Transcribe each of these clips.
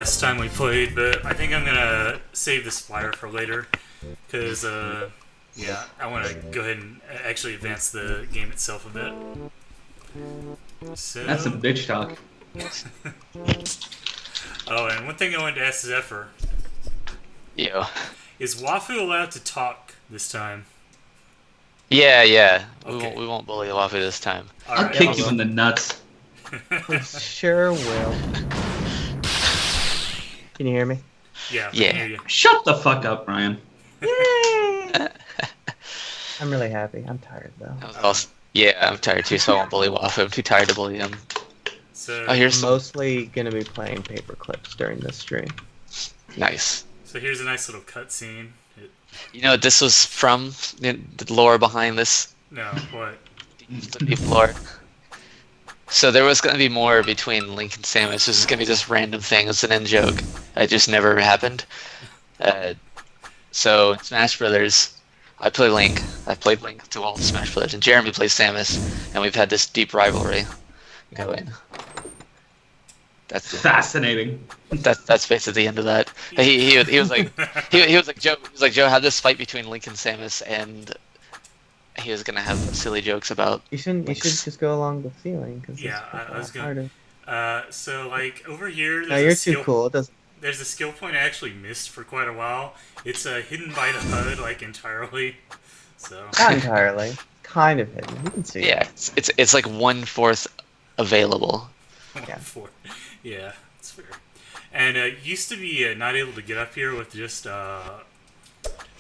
last time we played, but I think I'm gonna save the supplier for later, because, yeah, I want to go ahead and actually advance the game itself a bit. So... That's some bitch talk. Oh, and one thing I wanted to ask Zephyr. Yo. Is Wafu allowed to talk this time? Yeah. Okay. We won't bully Wafu this time. I'll kick you in the nuts. Sure will. Can you hear me? Yeah, I Yeah. can hear you. Shut the fuck up, Ryan. Yay! I'm really happy. I'm tired though. Yeah, I'm tired too, so I won't bully Wafu. I'm too tired to bully him. So, Oh, here's some... Mostly gonna be playing paper clips during this stream. Nice. so here's a nice little cutscene. You know what this was from? The lore behind this? No, what? The deep lore. So there was going to be more between Link and Samus. This is going to be just random thing. It's an in joke. It just never happened. So in Smash Brothers, I play Link. I played Link to all the Smash Brothers, and Jeremy plays Samus, and we've had this deep rivalry going. That's Fascinating. that's basically the end of that. He was like he was like Joe had this fight between Link and Samus, and he was gonna have silly jokes about. You should just go along the feeling because Yeah, I was harder. gonna. So, like, over here, No, there's you're a skill... too cool. It doesn't. There's a skill point I actually missed for quite a while. It's hidden by the HUD, like, entirely. So... Not entirely. Kind of hidden. You can see. Yeah, it's like 1/4 available. Yeah. Yeah, that's fair. And used to be not able to get up here with just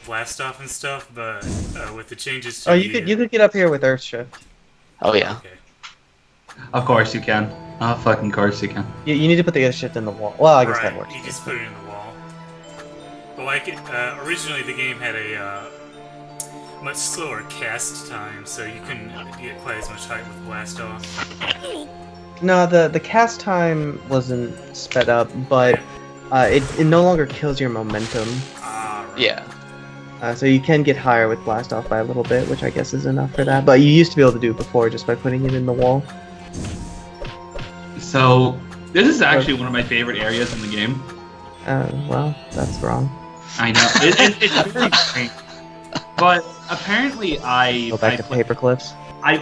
blast off and stuff, but with the changes to You could get up here with Earth Shift. Oh yeah. Okay. Of course you can. Oh, fucking course you can. You need to put the Earth Shift in the wall. Well, I guess Right, that works. you just put it in the wall. But like, originally the game had a much slower cast time, so you couldn't get quite as much height with blast off. No, the cast time wasn't sped up, but it no longer kills your momentum. Right. Yeah. So you can get higher with blast off by a little bit, which I guess is enough for that. But you used to be able to do it before just by putting it in the wall. So, this is actually one of my favorite areas in the game. Well, that's wrong. I know. It's really strange. But apparently Go back to paper clips. I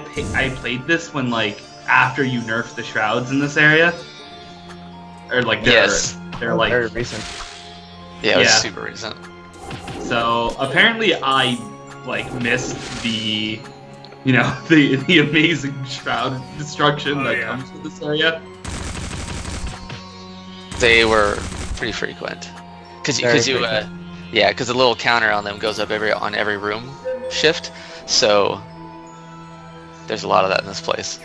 played this when, like, after you nerfed the shrouds in this area. Or, like, they're like... Very recent. Yeah, it was Yeah. super recent. So, apparently I, like, missed the... You know, the amazing shroud destruction that comes with this area. They were pretty frequent. Cause you yeah, because the little counter on them goes up on every room shift, so there's a lot of that in this place.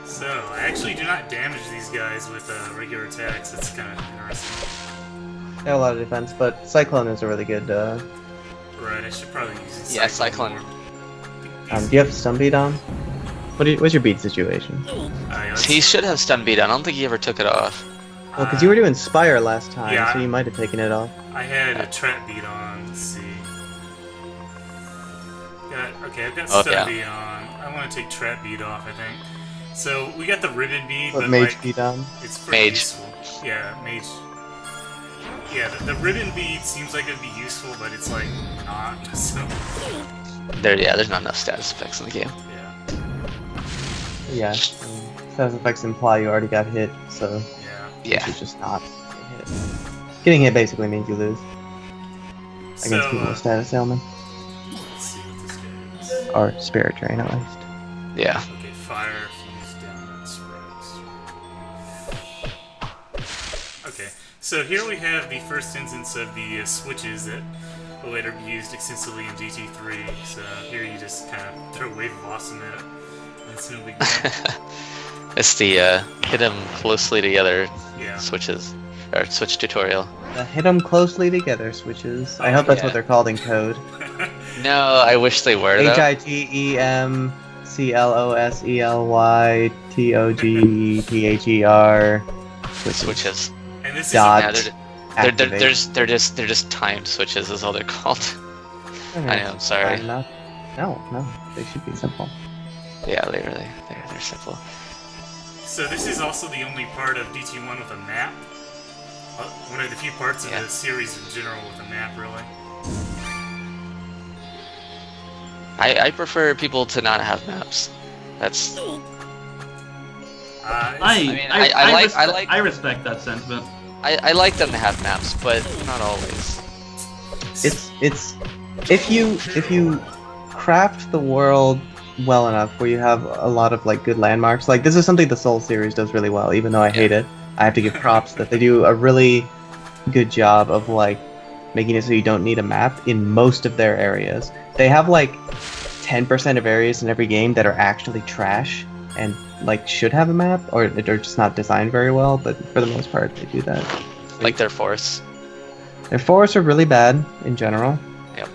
So, I actually do not damage these guys with regular attacks. That's kind of interesting. They have a lot of defense, but Cyclone is a really good. Right, I should probably use it. Yeah, Cyclone. Do you have stun beat on? What's your beat situation? He should have stun beat on. I don't think he ever took it off. Well, because you were doing Spire last time, yeah. so you might have taken it off. I had a trap beat on. Let's see. I've got stun beat on. I want to take trap beat off, I think. So we got the ribbon bead, Put but mage like, beat on. it's pretty Mage. useful. Yeah, mage. Yeah, the ribbon bead seems like it'd be useful, but it's like not. So There's not enough status effects in the game. yeah, Yeah. Status effects imply you already got hit, so you Yeah. should just not get hit. Getting hit basically means you lose against people So with status ailment let's see what this guy is. or spirit drain at least. Yeah. Okay, fire fuse down spreads. Okay, so here we have the first instance of the switches that will later be used extensively in GT3. So here you just kind of throw a wave of awesome at it. That's no big deal. It's the hit them closely together Yeah. switches, or switch tutorial. The hit them closely together switches. I hope that's yeah. what they're called in code. No, I wish they were though. HITEMCLOSELYTOGTHER Switches. And this Dot. is Yeah, they're just timed switches is all they're called. I know, I'm sorry. No, they should be simple. Yeah, they're simple. So this is also the only part of DT1 with a map. One of the few parts of the series in general with a map, really. I prefer people to not have maps. That's. I respect that sentiment. I like them to have maps, but not always. It's if you craft the world well enough where you have a lot of like good landmarks. Like this is something the Soul series does really well, even though I hate it. I have to give props that they do a really good job of like making it so you don't need a map in most of their areas. They have like 10% of areas in every game that are actually trash and like should have a map, or they're just not designed very well, but for the most part they do that. Like their forests. Their forests are really bad in general. Yep.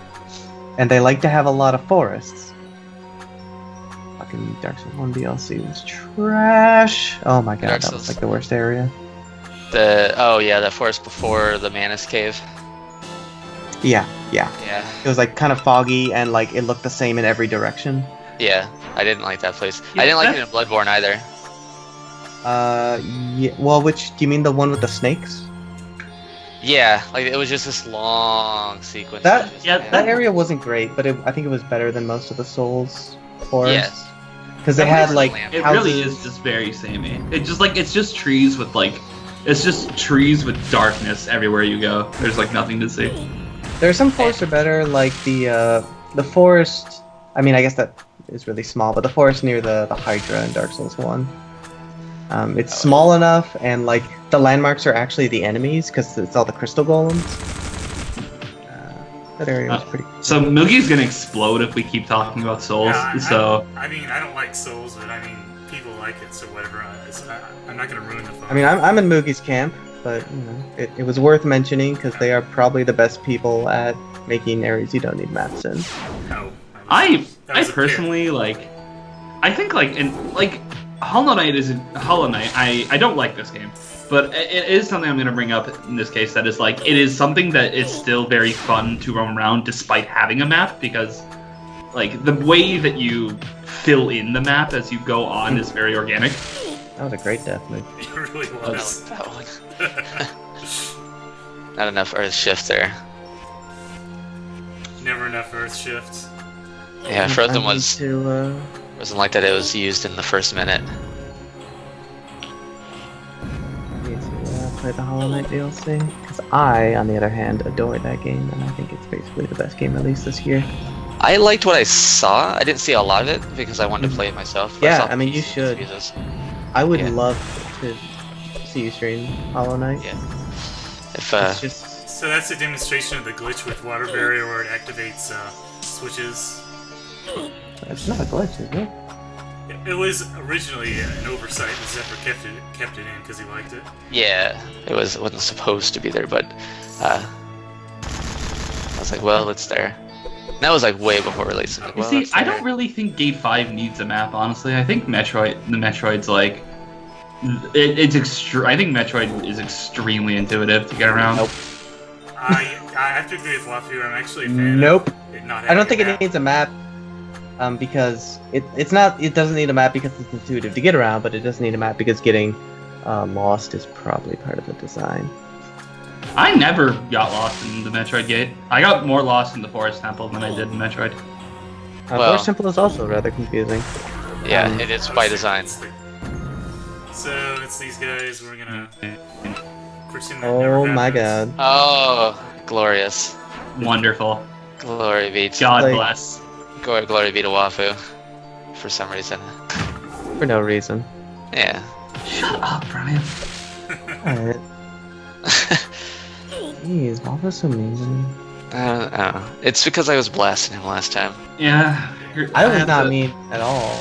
And they like to have a lot of forests. Fucking Dark Souls 1 DLC was trash. Oh my god, that was like the worst area. The forest before the Manus Cave. Yeah. Yeah. It was like kind of foggy and like it looked the same in every direction. Yeah, I didn't like that place. Yeah, I didn't like it in Bloodborne either. Yeah. Well, do you mean the one with the snakes? Yeah, like it was just this long sequence. That that area wasn't great, but I think it was better than most of the Souls forests. Yes. Because they had like It houses. really is just very samey. It's just trees with like, it's just trees with darkness everywhere you go. There's like nothing to see. There are some forests are better, like the forest. I mean, I guess that is really small, but the forest near the Hydra in Dark Souls 1. It's small enough, and like the landmarks are actually the enemies because it's all the crystal golems. That area was pretty. So Mugi's gonna explode if we keep talking about Souls. I mean, I don't like Souls, but I mean, people like it, so whatever. I'm not gonna ruin the fun. I mean, I'm in Mugi's camp, but you know, it was worth mentioning because they are probably the best people at making areas you don't need maps in. No, I personally like. I think like Hollow Knight isn't Hollow Knight. I don't like this game, but it is something I'm going to bring up in this case. That is like it is something that is still very fun to roam around despite having a map, because like the way that you fill in the map as you go on is very organic. That was a great death move. It really was. That one. Not enough Earth shift there. Never enough Earth shifts. Yeah, Frozen wasn't like that. It was used in the first minute. I need to play the Hollow Knight DLC because I, on the other hand, adore that game, and I think it's basically the best game released this year. I liked what I saw. I didn't see a lot of it because I wanted to play it myself. Yeah, I mean, you should. Jesus. I would love to see you stream Hollow Knight. Yeah. If It's just So that's a demonstration of the glitch with Water Barrier where it activates switches. it's not a glitch, is it? It was originally an oversight, and Zephyr kept it in because he liked it. yeah, it wasn't supposed to be there, but I was like, well, it's there. And that was like way before release. Like, You well, see, it's I there. don't really think Gate 5 needs a map, honestly. I think the Metroid's like, I think Metroid is extremely intuitive to get around. Nope. I have to agree with Wafu. I'm actually a fan Nope. of it not I don't having think a it map. needs a map, because it doesn't need a map because it's intuitive to get around, but it does need a map because getting lost is probably part of the design. I never got lost in the Metroid Gate. I got more lost in the Forest Temple than I did in Metroid. Well- Forest Temple is also rather confusing. Yeah, it is by design. So it's these guys. We're gonna pretend that Oh never my happens. god. Oh, glorious. Wonderful. Glory be to God Like- bless. Glory be to Wafu. For some reason. For no reason. Yeah. Shut up, Brian. Alright. Jeez, why was so mean to me? I don't know. It's because I was blasting him last time. Yeah. I was not mean at all.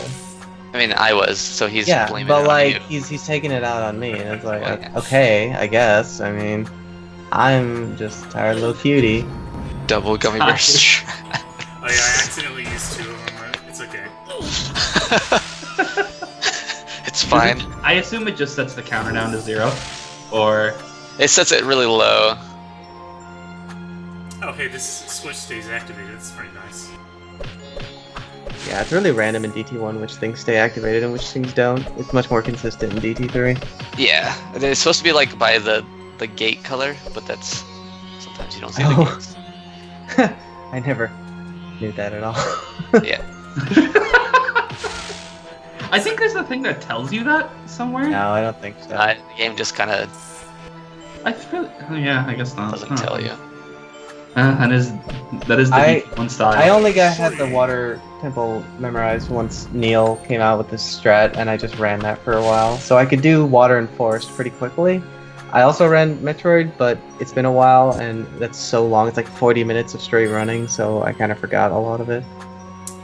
I mean, I was, so he's Yeah, blaming but it like on you. he's taking it out on me, and it's like, Well, yeah. okay, I guess. I mean, I'm just a tired little cutie. Double gummy bears. Oh yeah, I accidentally used 2 of them. But it's okay. It's fine. I assume it just sets the counter down to 0. Or... It sets it really low. Oh hey, this switch stays activated. It's pretty nice. Yeah, it's really random in DT1 which things stay activated and which things don't. It's much more consistent in DT3. Yeah, it's supposed to be like by the gate color, but that's sometimes you don't see the gates. I never knew that at all. Yeah. I think there's a thing that tells you that somewhere. No, I don't think so. The game just kind of I feel, yeah, I guess not. doesn't tell you. That is the one style. I only had the water temple memorized once Neil came out with this strat, and I just ran that for a while. So I could do water and forest pretty quickly. I also ran Metroid, but it's been a while, and that's so long. It's like 40 minutes of straight running, so I kind of forgot a lot of it.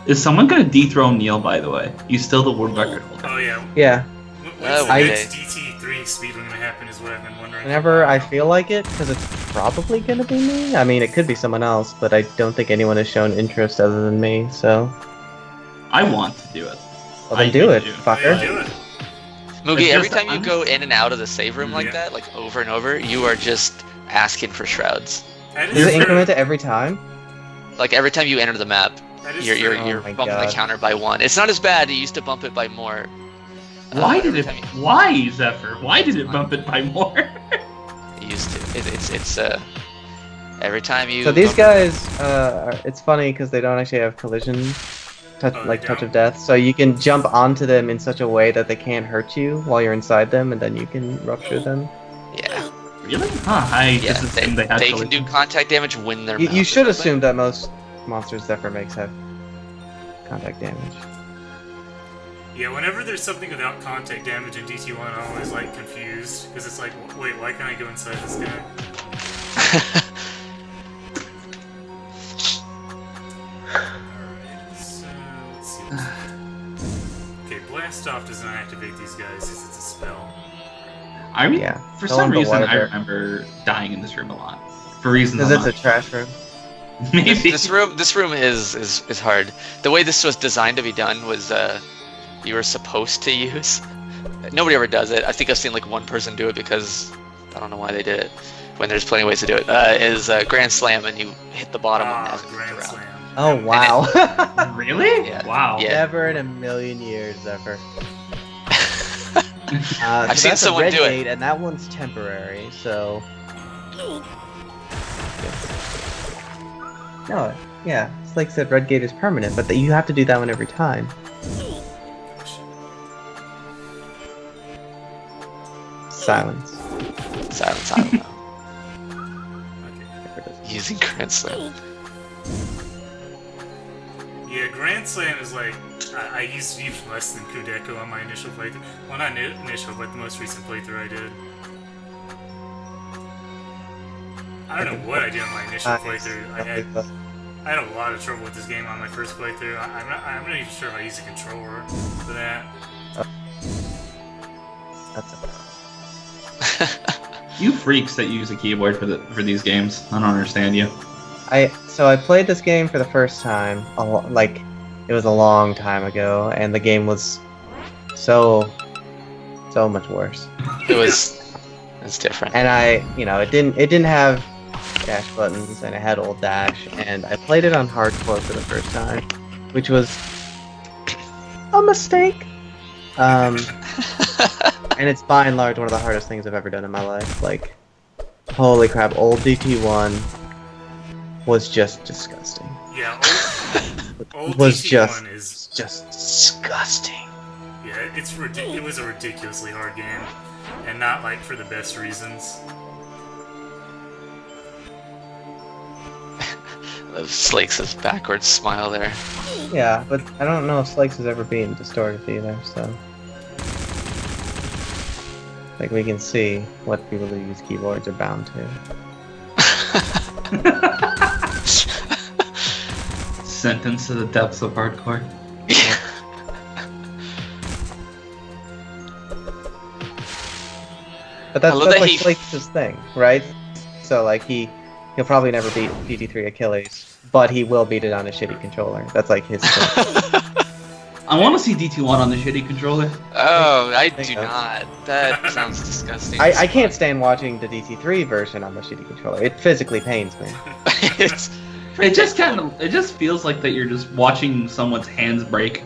Is someone gonna dethrone Neil? By the way, he's still the world record holder. Oh yeah. Yeah. When's one the day. next DT3 speedrun gonna happen is what I've been wondering. Whenever I feel like it, because it's probably gonna be me. I mean, it could be someone else, but I don't think anyone has shown interest other than me, so... I want to do it. Well, then do it, Yeah, fucker. do it. Moogie, It's every just- time you go in and out of the save room like Yeah. that, like over and over, you are just asking for shrouds. That is Does it true. increment it every time? Like every time you enter the map, That is you're true. Oh my bumping the God. counter by 1. It's not as bad. You used to bump it by more. Why did every it? time Why, Zephyr? Why did it bump it by more? You used to. It's every time you. So these bump- guys, it's funny because they don't actually have collision, touch Oh, like they touch don't? of death. So you can jump onto them in such a way that they can't hurt you while you're inside them, and then you can rupture them. Yeah. Really? Huh? I Yeah. just assumed they had They can collision. do contact damage when they're. You mounted should that way. assume that most monsters Zephyr makes have contact damage. Yeah, whenever there's something without contact damage in DT1, I'm always like confused because it's like, wait, why can't I go inside this guy? Alright, so let's see. Okay, blast off does not activate these guys because it's a spell. I mean, Yeah. for Go some on the reason, water I bear. remember dying in this room a lot. For reasons Because I'm it's a not trash room. sure. Maybe. This room is hard. The way this was designed to be done was you were supposed to use. Nobody ever does it. I think I've seen like one person do it because I don't know why they did it. When there's plenty of ways to do it, is Grand Slam and you hit the bottom one as it moves Grand around. Slam. Oh wow! Really? Yeah. Wow. Yeah. Never in a million years, Zephyr. I've seen that's a someone red do it. gate, and that one's temporary, so. No, yeah, it's like said, red gate is permanent, but you have to do that one every time. Silence. Silence, I don't know. Okay. Using Grand Slam. Yeah, Grand Slam is like, I used to use less than Kudeko on my initial playthrough. Well, not initial, but the most recent playthrough I did. I don't know what I did on my initial playthrough. I had a lot of trouble with this game on my first playthrough. I'm not even sure if I used a controller for that. That's it. You freaks that use a keyboard for these games. I don't understand you. So I played this game for the first time, like it was a long time ago, and the game was so much worse. It's different. And it didn't have dash buttons, and it had old dash, and I played it on hardcore for the first time, which was a mistake. And it's by and large one of the hardest things I've ever done in my life. Like, holy crap, old DT1 was just disgusting. Yeah, old Was DT1 is just disgusting. yeah, it was a ridiculously hard game, and not like for the best reasons. Slakes' backwards smile there. Yeah, but I don't know if Slikes has ever been distorted either, so. Like, we can see what people who use keyboards are bound to. Sentence to the depths of hardcore. But that's I love that like he- Slikes' thing, right? So, like, he'll probably never beat DT3 Achilles, but he will beat it on a shitty controller. That's like his thing. I want to see DT1 on the shitty controller. Oh, I do Think of- not. That sounds disgusting. I can't stand watching the DT3 version on the shitty controller. It physically pains me. it's It just feels like that you're just watching someone's hands break.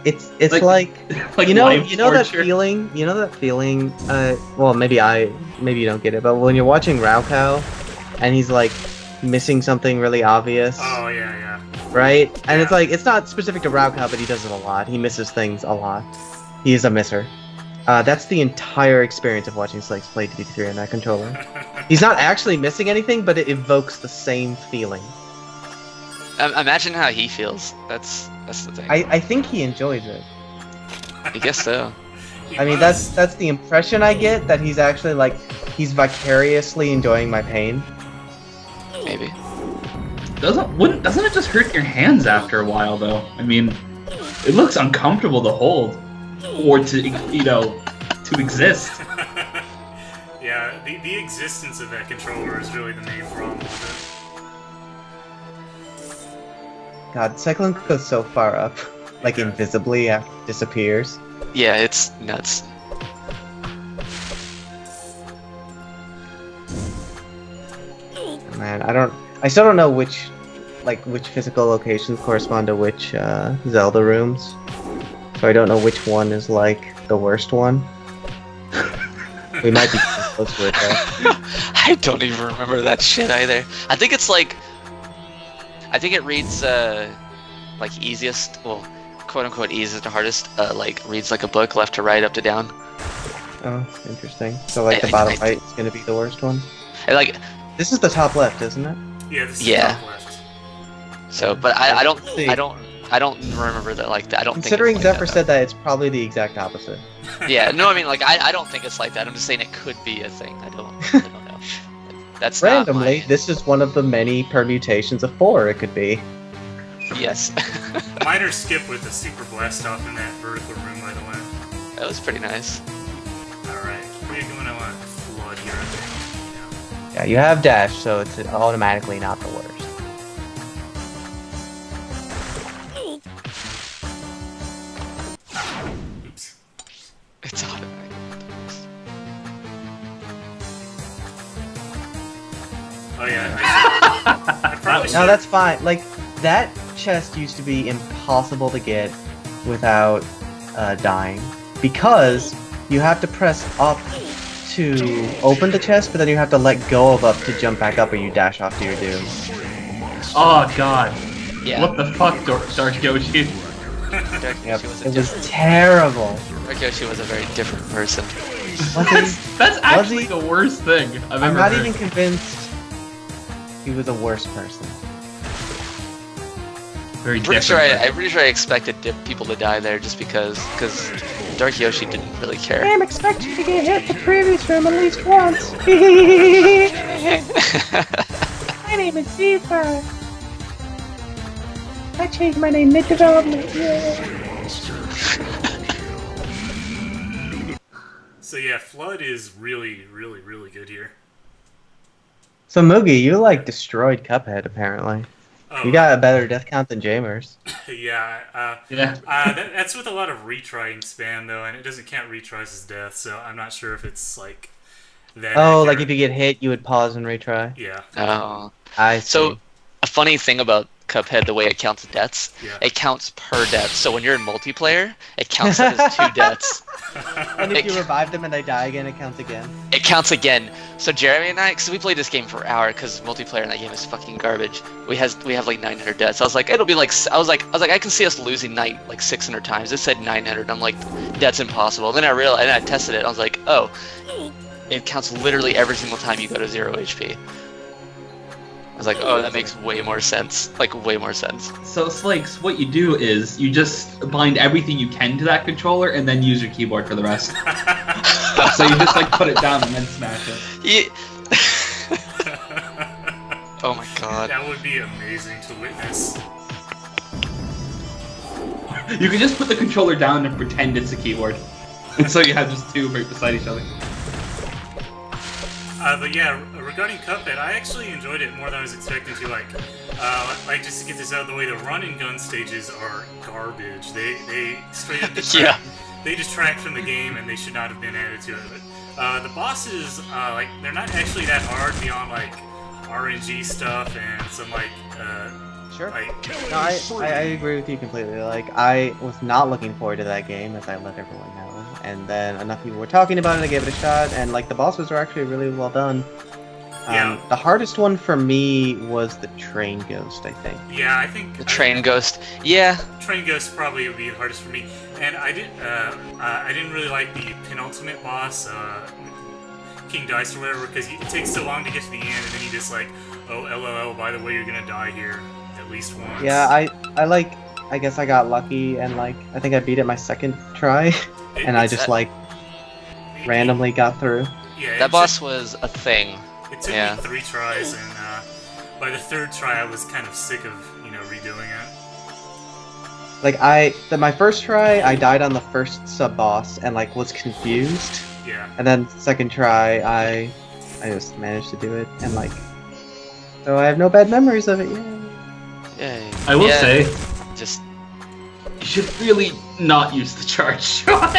It's Like- like Like you know life that torture. feeling. Well, maybe you don't get it, but when you're watching Raukau, and he's like missing something really obvious, Oh yeah. right? And it's Yeah. like it's not specific to Raukau, but he does it a lot. He misses things a lot. He is a misser. That's the entire experience of watching Slikes play DT3 on that controller. He's not actually missing anything, but it evokes the same feeling. Imagine how he feels. That's the thing. I think he enjoys it. I guess so. He I mean, must. that's the impression I get, that he's actually like he's vicariously enjoying my pain. Maybe. Doesn't it just hurt your hands after a while though? I mean, it looks uncomfortable to hold, or to exist. Yeah, the existence of that controller is really the main problem with God, Cyclone goes so far up, like Yeah. invisibly after it disappears. Yeah, it's nuts. Man, I still don't know which physical locations correspond to which Zelda rooms. So I don't know which one is like the worst one. We might be close to it though. I don't even remember that shit either. I think it's like, I think it reads like easiest, well, quote unquote easiest to hardest. Like reads like a book, left to right, up to down. Oh, interesting. So like the I- bottom I- right is gonna be the worst one. And like, This is the top left, isn't it? it. Yeah, this is Yeah. top left. so, but I don't See. I don't remember that like that. I don't Considering think it's like Zephyr that, said that, it's probably the exact opposite. though. Yeah, no, I mean like I don't think it's like that. I'm just saying it could be a thing. I don't know. That's Randomly, not this is one of the many permutations of 4 it could be. my, yes. Minor skip with the super blast off in that vertical room, by the way. That was pretty nice. Alright, where are you going? I want flood here, I think. Yeah, you have dash, so it's automatically not the worst. Yeah. Oops. It's automatic. Oh yeah. I probably No, should. that's fine. Like, that chest used to be impossible to get without dying. Because you have to press up to open the chest, but then you have to let go of up to jump back up or you dash off to your doom. Oh god. Yeah. What the fuck, Dark Yoshi? Dark Yep, Yoshi was a it was different. terrible. Dark Yoshi was a very different person. Was he? That's actually he? the worst thing I've I'm ever not heard. even convinced he was a worse person. Very I'm pretty different. sure I expected people to die there just because Dark Yoshi didn't really care. expecting you to get hit the previous room at least once. My name is Zephyr. I changed my name mid-development. So yeah, Flood is really, really, really good here. So Moogie, you like destroyed Cuphead apparently. Oh, You got a better death count than Jamers. yeah. Yeah. That's with a lot of retrying spam though, and it doesn't count retries as death, so I'm not sure if it's like that. Oh, like accurate. if you get hit, you would pause and retry. Yeah. Oh. I see. So, a funny thing about Cuphead, the way it counts deaths, Yeah. it counts per death. So when you're in multiplayer, it counts that as 2 deaths. and if it- you revive them and they die again, it counts again. It counts again. So Jeremy and I, because we played this game for an hour, because multiplayer in that game is fucking garbage. We have like 900 deaths. I was like, it'll be like, I was like, I can see us losing night like 600 times. It said 900. I'm like, that's impossible. And then I realized, and I tested it. I was like, oh, it counts literally every single time you go to 0 HP. I was like, oh, that makes way more sense. Like, way more sense. So, Slakes, what you do is you just bind everything you can to that controller and then use your keyboard for the rest. So you just like put it down and then smash it. Yeah. Oh my god. That would be amazing to witness. You can just put the controller down and pretend it's a keyboard. And so you have just two right beside each other. But yeah, regarding Cuphead, I actually enjoyed it more than I was expecting to. Like just to get this out of the way, the run and gun stages are garbage. They straight up detract. They detract from the game, and they should not have been added to it. But the bosses, like, they're not actually that hard beyond like RNG stuff and some like Sure. like No, I agree with you completely. Like, I was not looking forward to that game, as I let everyone know. And then enough people were talking about it, I gave it a shot, and like the bosses were actually really well done. Yeah. The hardest one for me was the train ghost, I think. yeah, I think The train ghost. Yeah. Train Ghost probably would be the hardest for me, and I didn't really like the penultimate boss, King Dice or whatever, because it takes so long to get to the end, and then you just like, oh, LOL, by the way, you're gonna die here at least once. Yeah, I guess I got lucky, and like I think I beat it my second try, and I just like randomly got through. Yeah, That boss was a thing. It took Yeah. me 3 tries, and by the 3rd try, I was kind of sick of redoing it. Like my first try, I died on the first sub boss and like was confused, Yeah. and then second try, I just managed to do it, and like, so I have no bad memories of it. Yeah. Yeah. I will yeah, say, just you should really not use the charge shot.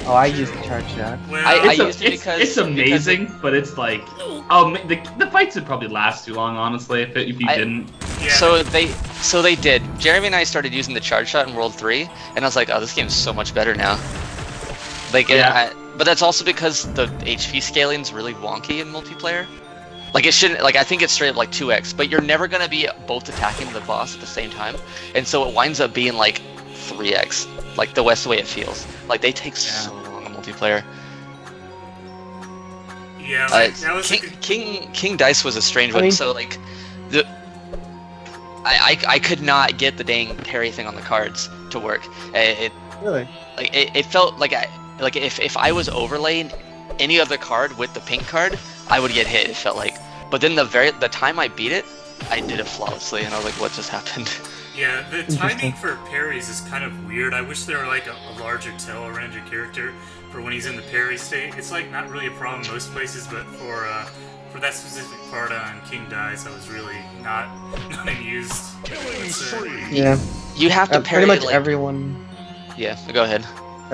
Oh, I used the charge shot. Well, I It's, used it because it's amazing, but it's like, the fights would probably last too long, honestly, if you didn't. yeah, so they did. Jeremy and I started using the charge shot in World 3, and I was like, oh, this game's so much better now. Like, Yeah. but that's also because the HP scaling's really wonky in multiplayer. Like it shouldn't. Like I think it's straight up like 2x, but you're never gonna be both attacking the boss at the same time, and so it winds up being like 3x. Like the way it feels. Like they take so long in multiplayer. yeah, like, that was King Dice was a strange one. mean- So like, I could not get the dang parry thing on the cards to work. Really? It felt like if I was overlaying any other card with the pink card, I would get hit. It felt like, but then the time I beat it, I did it flawlessly, and I was like, what just happened? Yeah, the Interesting. timing for parries is kind of weird. I wish there were like a larger tail around your character for when he's in the parry state. It's like not really a problem most places, but for that specific part on King Dice, I was really not amused. Yeah. You have to parry Pretty much like, everyone. Yeah, go ahead.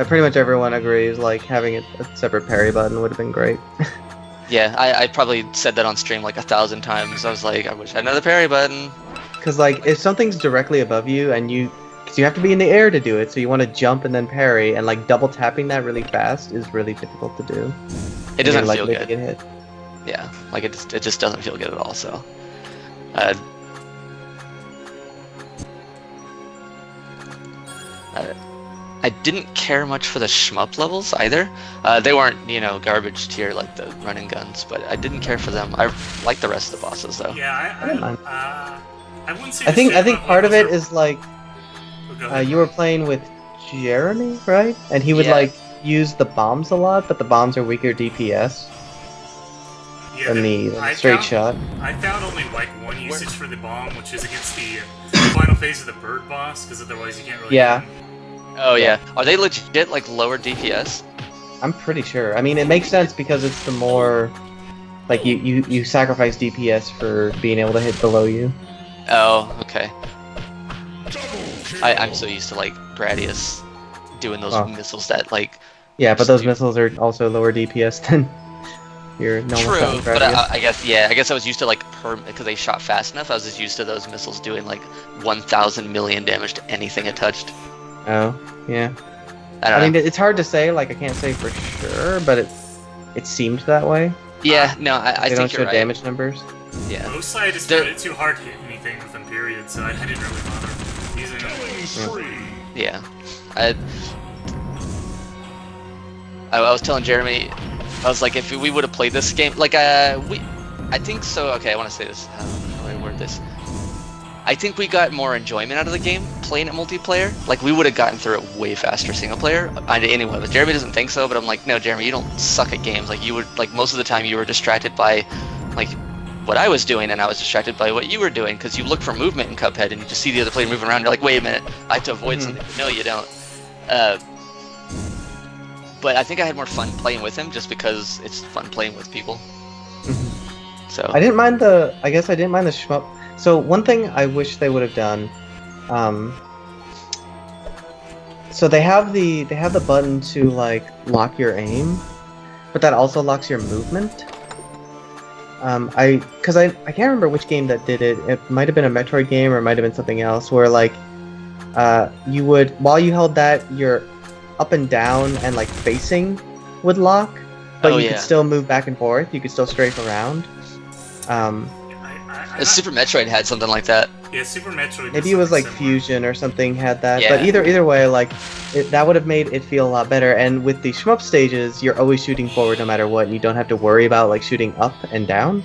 Pretty much everyone agrees. Like having a separate parry button would have been great. Yeah, I probably said that on stream like 1,000 times. I was like, I wish I had another parry button. Because like if something's directly above you and because you have to be in the air to do it, so you want to jump and then parry, and like double tapping that really fast is really difficult to do. It doesn't You're feel likely to good. get hit. Yeah, like it just doesn't feel good at all. So, I didn't care much for the shmup levels either. They weren't, garbage tier like the running guns, but I didn't care for them. I like the rest of the bosses though. Yeah, I don't mind. I wouldn't say. I think the shmup part of it levels is like are- Go ahead. you were playing with Jeremy, right? And he would Yeah. like use the bombs a lot, but the bombs are weaker DPS Yeah, than the I straight found- shot. I found only like one usage for the bomb, which is against the final phase of the bird boss, because otherwise you can't really. Yeah. win. Oh yeah, are they legit like lower DPS? I'm pretty sure. I mean, it makes sense because it's the more like you sacrifice DPS for being able to hit below you. Oh, okay. I'm so used to like Gradius doing those Oh. missiles that like. Yeah, but those Stupid. missiles are also lower DPS than your normal True, shot but Gradius. I guess I was used to like because they shot fast enough. I was just used to those missiles doing like 1,000 million damage to anything it touched. Oh, yeah. I don't I know. mean, it's hard to say. Like, I can't say for sure, but it seemed that way. Yeah, no, I They don't think show you're right. damage numbers. Yeah. Mostly I just There- found it too hard to hit anything with them, period, so I didn't really bother using them. Yeah. I was telling Jeremy, I was like, if we would have played this game, like, I think so. Okay, I want to say this. How do I word this? I think we got more enjoyment out of the game playing it multiplayer. Like, we would have gotten through it way faster single player. Anyway, but Jeremy doesn't think so. But I'm like, no, Jeremy, you don't suck at games. Like, you would, like, most of the time you were distracted by, like, what I was doing, and I was distracted by what you were doing, because you look for movement in Cuphead, and you just see the other player moving around. You're like, wait a minute, I have to avoid something. No, you don't. But I think I had more fun playing with him, just because it's fun playing with people. So I didn't mind I guess I didn't mind the shmup. So one thing I wish they would have done, so they have the button to like lock your aim, but that also locks your movement. I can't remember which game that did it. It might have been a Metroid game or it might have been something else where like you would, while you held that, your up and down and like facing would lock, but you could still move back and forth. You could still strafe around. Super Metroid had something like that. Yeah, Super Metroid. Maybe it was like similar. Fusion or something had that. Yeah. But either way, like that would have made it feel a lot better. And with the shmup stages, you're always shooting forward no matter what. And you don't have to worry about like shooting up and down.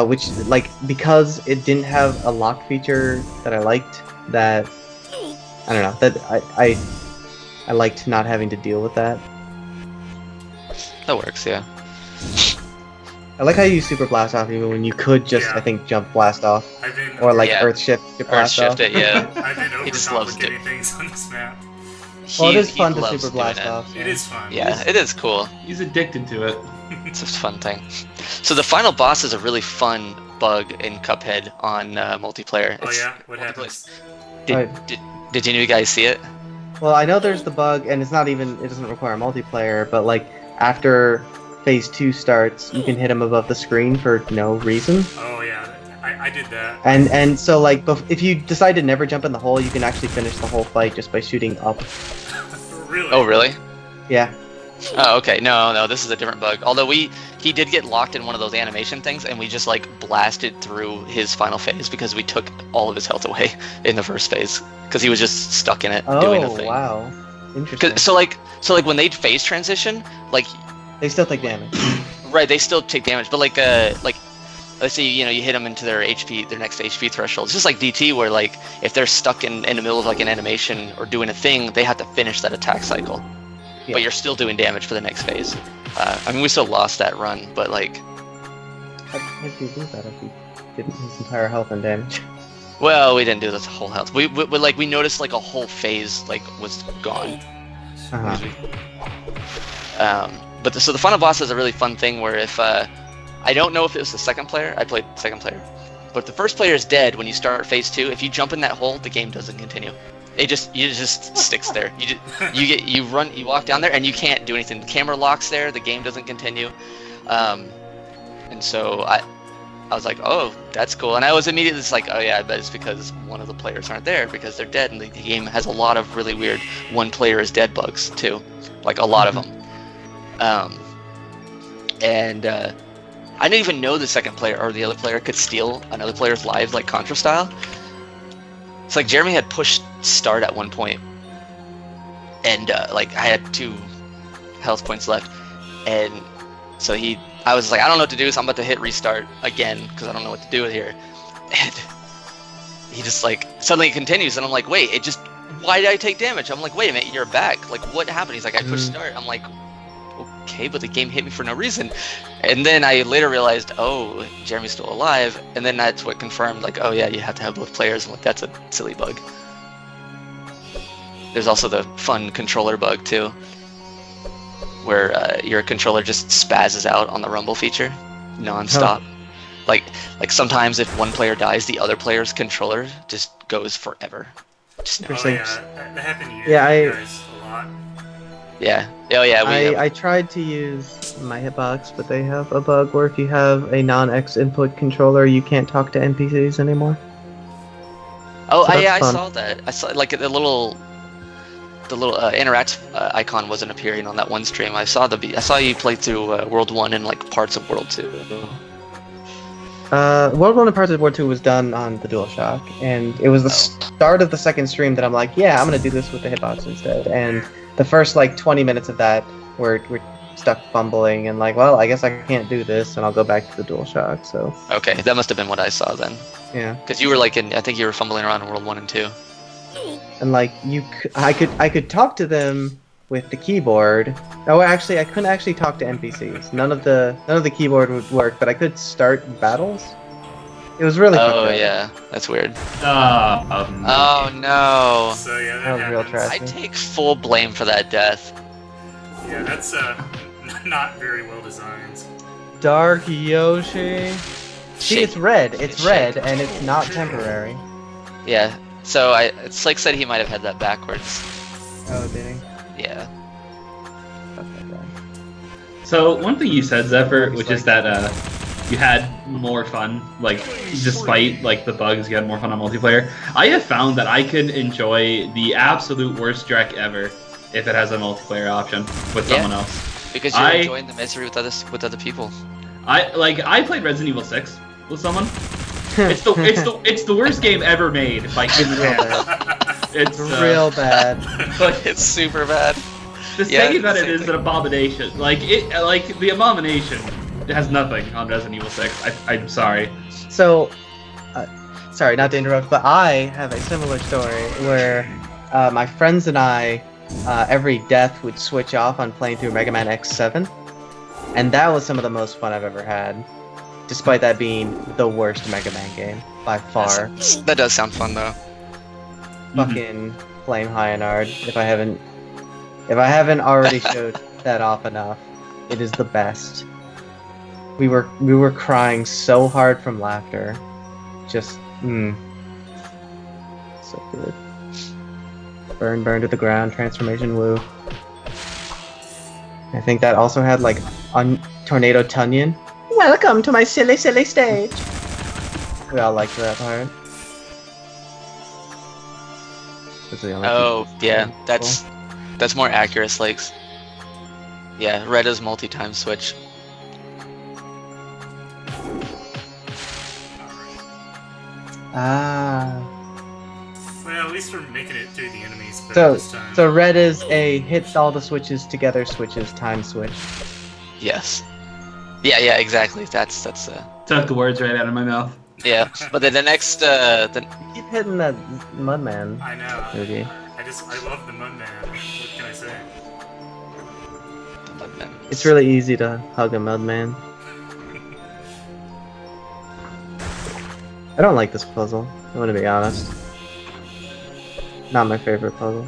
Which like because it didn't have a lock feature that I liked. That I don't know. That I liked not having to deal with that. That works, yeah. I like how you super blast off even when you could just I think jump blast off I've been, or like Yeah. earth shift to Or blast shift off. it, yeah. I've been He just loves overcomplicating things on this map. Well, it is He fun to loves super doing blast it. off. It is fun. Yeah, it is cool. He's addicted to it. It's a fun thing. So the final boss is a really fun bug in Cuphead on multiplayer. Oh It's- yeah, what happens? Did you guys see it? Well, I know there's the bug, and it's not even, it doesn't require multiplayer, but like after phase 2 starts, you can hit him above the screen for no reason. Oh yeah, I did that. And so like if you decide to never jump in the hole, you can actually finish the whole fight just by shooting up. Really? Oh, really? Yeah. Oh, okay. No, this is a different bug. Although he did get locked in one of those animation things, and we just like blasted through his final phase because we took all of his health away in the first phase because he was just stuck in it doing a Oh, thing. wow. Interesting. So like when they phase transition, like They still take damage. right, they still take damage, but like let's say you hit them into their next HP threshold. It's just like DT where like if they're stuck in the middle of like an animation or doing a thing, they have to finish that attack cycle. Yeah. But you're still doing damage for the next phase. I mean, we still lost that run, but like, How did you lose that if he didn't his entire health and damage? well, we didn't do this whole health. We noticed like a whole phase like was gone. Uh-huh. So the final boss is a really fun thing where if I don't know if it was the second player. I played second player, but if the first player is dead when you start phase 2, if you jump in that hole, the game doesn't continue. It just sticks there. You walk down there and you can't do anything. The camera locks there. The game doesn't continue. And so I was like, oh, that's cool. And I was immediately just like, oh yeah, I bet it's because one of the players aren't there because they're dead. And the game has a lot of really weird one player is dead bugs too, like a lot of them. I didn't even know the second player or the other player could steal another player's lives like Contra style. It's like Jeremy had pushed start at one point, and like I had 2 health points left, and so I was like, I don't know what to do, so I'm about to hit restart again because I don't know what to do here, and he just like suddenly continues, and I'm like, wait, why did I take damage? I'm like, wait a minute, you're back. Like, what happened? He's like, I pushed start. I'm like, okay, but the game hit me for no reason. And then I later realized, oh, Jeremy's still alive. And then that's what confirmed, like, oh yeah, you have to have both players. I'm like, that's a silly bug. There's also the fun controller bug too, where your controller just spazzes out on the rumble feature, non-stop. Like sometimes if one player dies, the other player's controller just goes forever. Just Oh Interesting. yeah, that happened to you Yeah, guys a lot. yeah. Oh yeah. I tried to use my hitbox, but they have a bug where if you have a non-X input controller, you can't talk to NPCs anymore. Oh, So that's I fun. saw that. I saw like the little interact icon wasn't appearing on that one stream. I saw you play through World 1 and like parts of World 2. World 1 and parts of World 2 was done on the DualShock, and it was the start of the second stream that I'm like, yeah, I'm gonna do this with the hitbox instead. And the first like 20 minutes of that, we're stuck fumbling and like, well, I guess I can't do this, and I'll go back to the DualShock. So Okay, that must have been what I saw then. yeah, Because you were like I think you were fumbling around in World 1 and 2. and like I could talk to them with the keyboard. Oh, actually, I couldn't actually talk to NPCs. None of the keyboard would work, but I could start battles. It was really Oh fun. yeah, that's weird. No. Oh no. So yeah, That that was real happens. I trash. take full blame for that death. Yeah, that's not very well designed. Dark Yoshi. See, Shake. it's red. It's Shake. red, and it's not temporary. Yeah. So Slick said he might have had that backwards. Oh, did he? Yeah. Fuck that guy. So one thing you said, Zephyr, which is that you had more fun. Like, despite like the bugs, you had more fun on multiplayer. I have found that I can enjoy the absolute worst Drek ever if it has a multiplayer option with someone else. Because you're enjoying the misery with other people. I played Resident Evil 6 with someone. It's the worst game ever made by human hands. It's real bad. But It's super bad. the saying that it is an abomination. Like the abomination has nothing on Resident Evil 6. I'm sorry. So, sorry, not to interrupt, but I have a similar story where my friends and I, every death would switch off on playing through Mega Man X7, and that was some of the most fun I've ever had, despite that being the worst Mega Man game by far. That does sound fun though. Fucking Flame Hyanard. If I haven't already showed that off enough, it is the best. We were crying so hard from laughter. Just so good. Burn to the ground, transformation woo. I think that also had like Tornado Tunyon. Welcome to my silly stage. We all liked that part. Oh yeah, that's more accurate, Slakes. Yeah, red is multi-time switch. Ah. Well, at least we're making it through the enemies better this time. So red is a hit all the switches together switches time switch. Yes. Yeah, exactly. That's Took the words right out of my mouth. yeah. But then the next You keep hitting that Mudman. I know. Movie. I love the Mudman. What can I say? It's really easy to hug a Mudman. I don't like this puzzle. I'm gonna be honest. Not my favorite puzzle.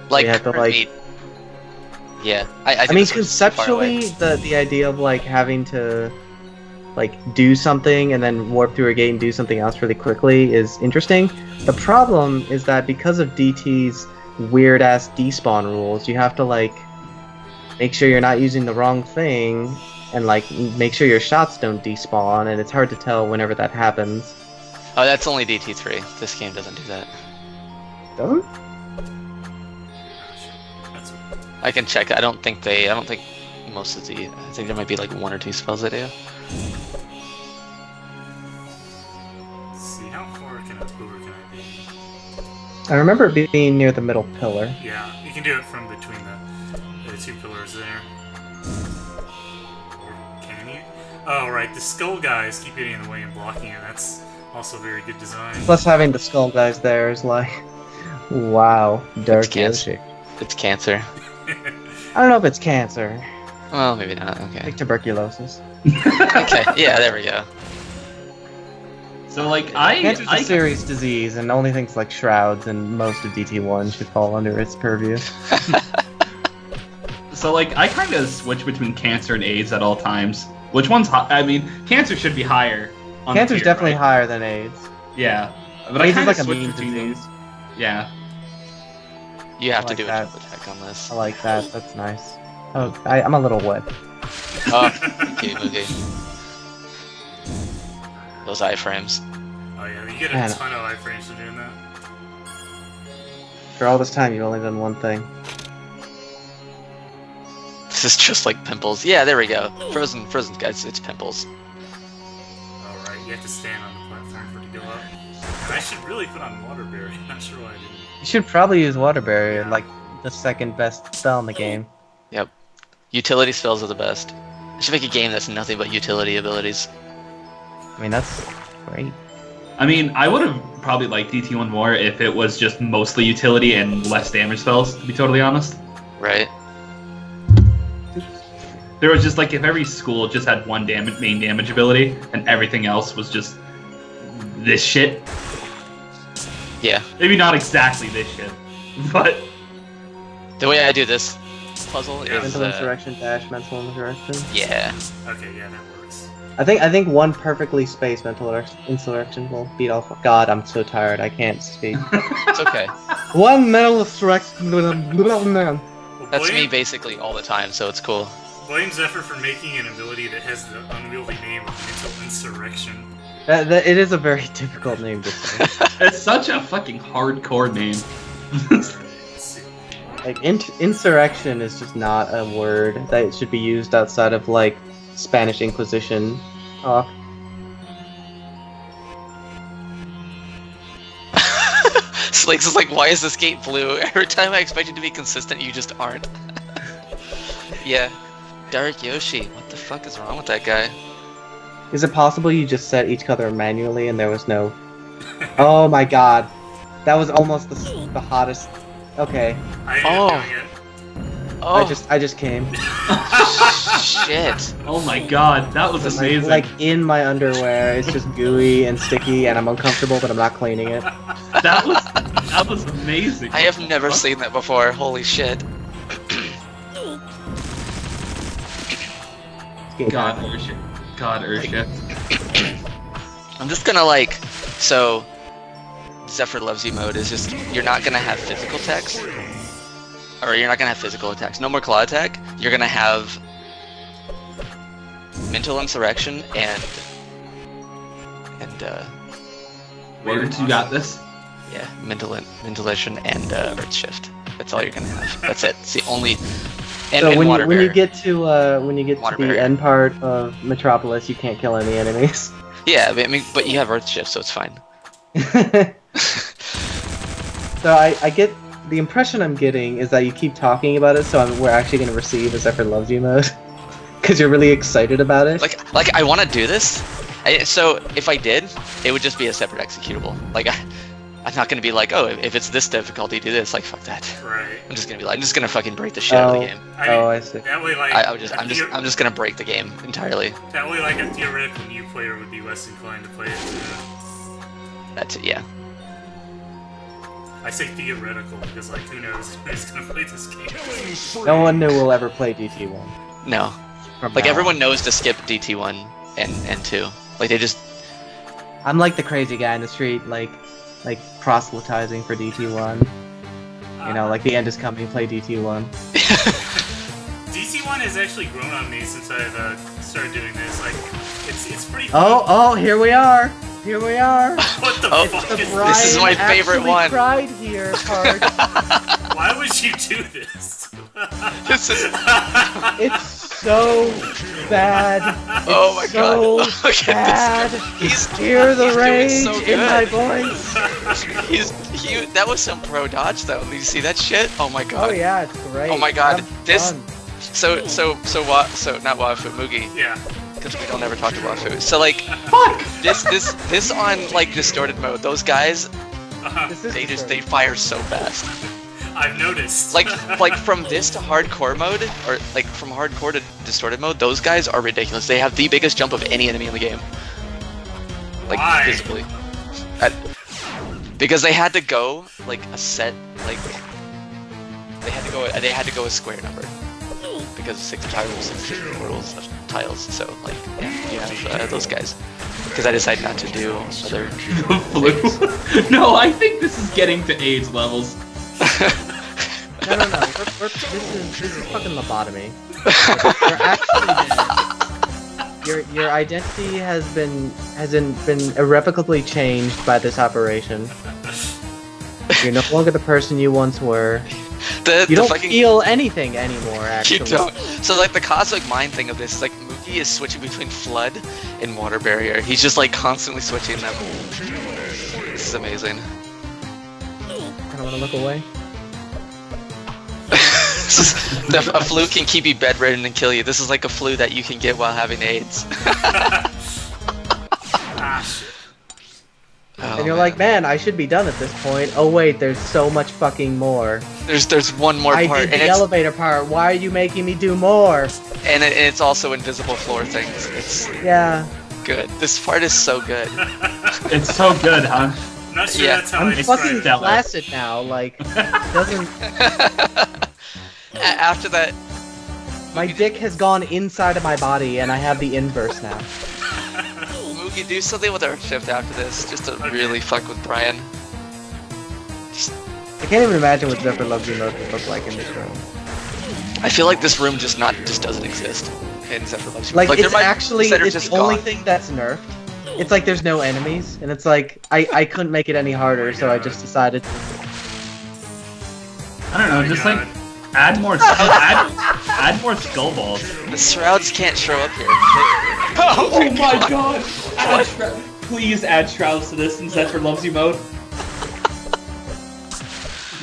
like, you have to, like- yeah. I I think mean, this was too far away. conceptually, the idea of like having to like do something and then warp through a gate and do something else really quickly is interesting. The problem is that because of DT's weird ass despawn rules, you have to like make sure you're not using the wrong thing and like make sure your shots don't despawn, and it's hard to tell whenever that happens. Oh, that's only DT3. This game doesn't do that. Doesn't? That's I can check. I don't think most of the. I think there might be like 1 or 2 spells that do. Let's see, how far over can I be? I remember it being near the middle pillar. Yeah, you can do it from between the 2 pillars there. Or can you? Oh, right, the skull guys keep getting in the way and blocking it. That's also very good design. Plus, having the skull guys there is like, wow, dark It's cancer. It's cancer. I don't know if it's cancer. Well, maybe not. Okay. Like tuberculosis. Okay. Yeah, there we go. So like Cancer's a serious disease, and only things like shrouds and most of DT1 should fall under its purview. So like I kind of switch between cancer and AIDS at all times. Which one's I mean, cancer should be higher. On the Cancer's tier, definitely right? higher than AIDS. Yeah, but AIDS I is kind like of a switch meme between disease. those. Yeah. You have I to like do a that. triple check on this. I like that. That's nice. Oh, I'm a little wet. Oh, okay, okay. Those iframes. Oh yeah, you get Man. a ton of iframes for doing that. For all this time, you've only done one thing. This is just like pimples. Yeah, there we go. Frozen guys, it's pimples. Alright, you have to stand on the platform for it to go up. And I should really put on water barrier. Not sure why I didn't. You should probably use Water Barrier, like the second best spell in the game. Yep. Utility spells are the best. I should make a game that's nothing but utility abilities. I mean, that's great. I mean, I would have probably liked DT1 more if it was just mostly utility and less damage spells, to be totally honest. Right? There was just like if every school just had one main damage ability and everything else was just this shit. Yeah. Maybe not exactly this shit, but The way I do this puzzle is Mental Insurrection dash Mental Insurrection. yeah. Okay, yeah, that works. I think one perfectly spaced Mental Insurrection will beat all. God, I'm so tired. I can't speak. It's okay. One Mental Insurrection. Well, That's me Blaine, basically all the time, so it's cool. Blame Zephyr for making an ability that has the unwieldy name of Mental Insurrection. It is a very difficult name to say. It's such a fucking hardcore name. Let's see. Like, insurrection is just not a word that should be used outside of, like, Spanish Inquisition talk. Slinks is like, why is this gate blue? Every time I expect it to be consistent, you just aren't. Yeah. Dark Yoshi, what the fuck is wrong with that guy? Is it possible you just set each color manually and there was no... Oh my god. That was almost the hottest... Okay. I am doing it. Oh, I just came. shit. Oh my god, that was amazing. Like in my underwear, it's just gooey and sticky and I'm uncomfortable but I'm not cleaning it. That was amazing. I have never seen that before, holy shit. God, Ursha. God, Ursha. I'm just gonna like, so Zephyr Loves You mode is just, you're not gonna have physical attacks. Or you're not gonna have physical attacks. No more claw attack. You're gonna have Mental Insurrection and Words, you got this? yeah, Mentalation and Earth Shift. That's all you're gonna have. That's it. It's the only. And, So and when Water you Barrier. get to Water the barrier. end part of Metropolis, you can't kill any enemies. Yeah, but you have Earth Shift, so it's fine. So I get the impression I'm getting is that you keep talking about it, so we're actually going to receive a Zephyr Loves You mode because you're really excited about it. Like I want to do this. So if I did, it would just be a separate executable. Like I'm not gonna be like, oh, if it's this difficulty, do this. Like fuck that. Right. I'm just gonna be like, I'm just gonna fucking break the shit out of the game. I see. That way, like, I'm just gonna break the game entirely. That way, like, a theoretical new player would be less inclined to play it. That's it. Yeah. I say theoretical because, like, who knows who's gonna play this game? No one new will ever play DT1. No. from Like now everyone on. knows to skip DT1 and 2. Like they just. I'm like the crazy guy in the street, like proselytizing for DT1. You know, like the end is coming, play DT1. DC1 has actually grown on me since I've started doing this. Like, it's pretty. Oh, here we are. Here we are. What the Oh, fuck The is Brian This is my favorite actually one. cried here part. Why would you do this? This is. It's so bad. It's Oh my so god. Look bad. at this guy. He's Hear the he's doing rage so in my good. voice. That was some pro dodge though. Did you see that shit? Oh my god. Oh yeah, it's great. Oh my god, Have this- fun. So not Wafu, Mugi, Yeah. because we don't ever talk to Wafu. So like, Fuck! this on like distorted mode, those guys, This is they fire so fast. I've noticed. Like from this to hardcore mode, or like from hardcore to distorted mode, those guys are ridiculous. They have the biggest jump of any enemy in the game. Like Why? visibly. Because they had to go like a set, like they had to go a square number. Because 6 tiles, 6 different rules of tiles, so like yeah, you have those guys. Because I decided not to do other. Flu. No, I think this is getting to AIDS levels. No. This is fucking lobotomy. You're actually dead. Your identity has been irrevocably changed by this operation. You're no longer the person you once were. You don't feel anything anymore, actually. You don't. So like the cosmic mind thing of this is like Mookie is switching between flood and water barrier. He's just like constantly switching them. This is amazing. I don't want to look away. A flu can keep you bedridden and kill you. This is like a flu that you can get while having AIDS. Ah, shit. Oh, And you're like, man, I should be done at this point. Oh wait, there's so much fucking more. there's one more I part, did and the it's elevator part. Why are you making me do more? and it's also invisible floor things. It's Yeah. good. This part is so good. It's so good, huh? I'm not sure Yeah. that's how I'm I describe fucking it. stellar. flaccid now. Like, it doesn't. After that, My dick has gone inside of my body, and I have the inverse now. Moogie, do something with our shift after this, just to really fuck with Brian. I can't even imagine what Zephyr Loves You mode would look like in this room. I feel like this room just doesn't exist in Central Love. Like it's there might be actually that are it's just the only gone. thing that's nerfed. It's like there's no enemies, and it's like I couldn't make it any harder, so I just decided. I don't know, just like add more add more skull balls. The shrouds can't show up here. Oh my god! Please add shrouds to this in Zephyr Loves You mode.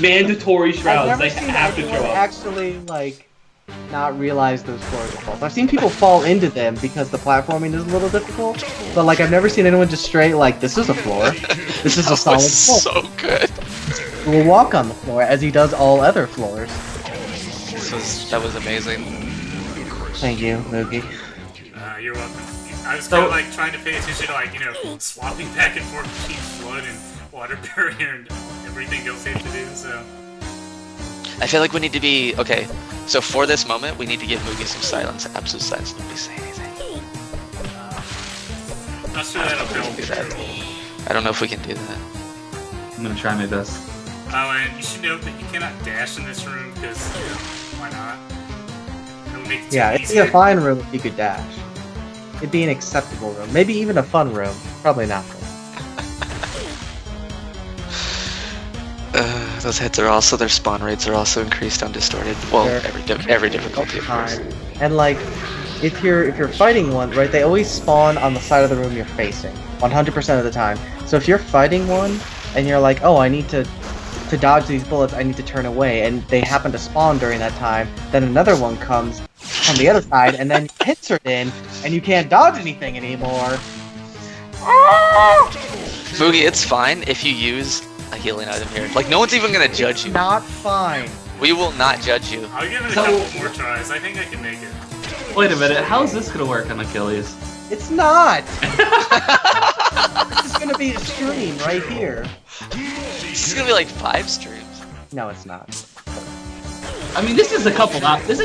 Mandatory shrouds, I've they never seen have to anyone show up. actually like not realize those floors are false. I've seen people fall into them because the platforming is a little difficult, but like I've never seen anyone just straight like this is a floor. This is a solid floor. So good. We'll walk on the floor as he does all other floors. That was amazing. Thank you, Moogie. You're welcome. I was kind of like trying to pay attention to like, you know, swapping back and forth between flood and water barrier and everything else they have to do, so... I feel like we need to be okay. So for this moment, we need to give Moogie some silence, absolute silence. Nobody say anything. Not sure that'll help. Do that. I don't know if we can do that. I'm gonna try my best. Oh, and you should note that you cannot dash in this room because, you know, why not? It'll make it too Yeah, it'd easy. be a fine room if you could dash. It'd be an acceptable room. Maybe even a fun room. Probably not. Those hits are also, their spawn rates are also increased on distorted. Well, Sure. every difficulty, of course. And like, if you're fighting one, right? They always spawn on the side of the room you're facing, 100% of the time. So if you're fighting one and you're like, oh, I need to dodge these bullets, I need to turn away, and they happen to spawn during that time, then another one comes from the other side, and then hits her in, and you can't dodge anything anymore. Moogie, it's fine if you use a healing item here. Like, no one's even gonna judge you. Not fine. We will not judge you. I'll give it a So- couple more tries. I think I can make it. Wait a minute, how is this gonna work on Achilles? It's not. This is gonna be a stream right here. This is gonna be like 5 streams. No, it's not. I mean, this is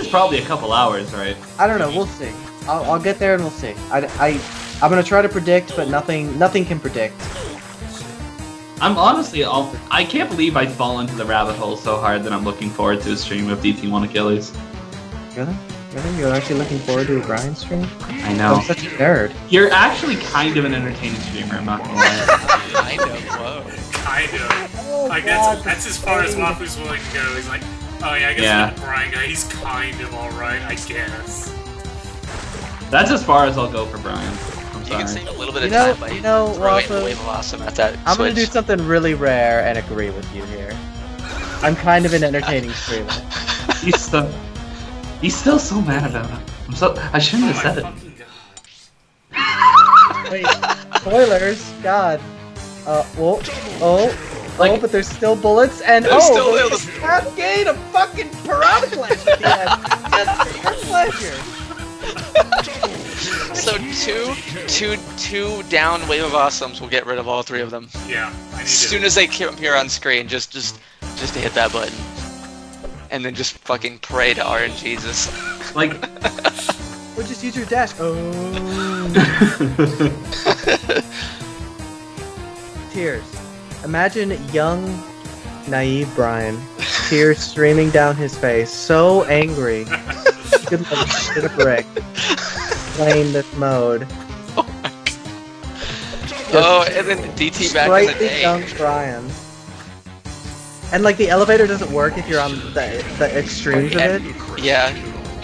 probably a couple hours, right? I don't know. We'll see. I'll get there and we'll see. I'm gonna try to predict, but nothing can predict. I'm honestly, I can't believe I'd fall into the rabbit hole so hard that I'm looking forward to a stream of DT1 Achilles. Really? Really? You're actually looking forward to a Brian stream? I know. I'm such a nerd. You're actually kind of an entertaining streamer, I'm not gonna lie. I know, whoa. Kind of. Oh, Like, God. that's as far as Wafu's willing to go. He's like, oh yeah, I guess Yeah. with the Brian guy, he's kind of alright, I guess. That's as far as I'll go for Brian. I'm You can sorry. save a little bit of You know- time by you know, throwing Wafu, the wave of awesome at that I'm gonna do switch. something really rare and agree with you here. I'm kind of an entertaining streamer. He's still so mad about it. I shouldn't Oh have my said it. fucking god. Wait, spoilers? God. Like- But there's still bullets and There's still there's bullets. a cascade of fucking piranha plants again. Just for your pleasure. So two down wave of awesomes will get rid of all 3 of them. Yeah, I need As soon to. as they appear on screen, just to hit that button. And then just fucking pray to RNGesus. Like, Or just use your dash. Oh. Tears. Imagine young, naive Brian. Tears streaming down his face. So angry. Good luck, shit a brick. Playing this mode. Oh, and then DT back in the Sprightly day. young Brian. And like the elevator doesn't work if you're on the extremes of it. Yeah,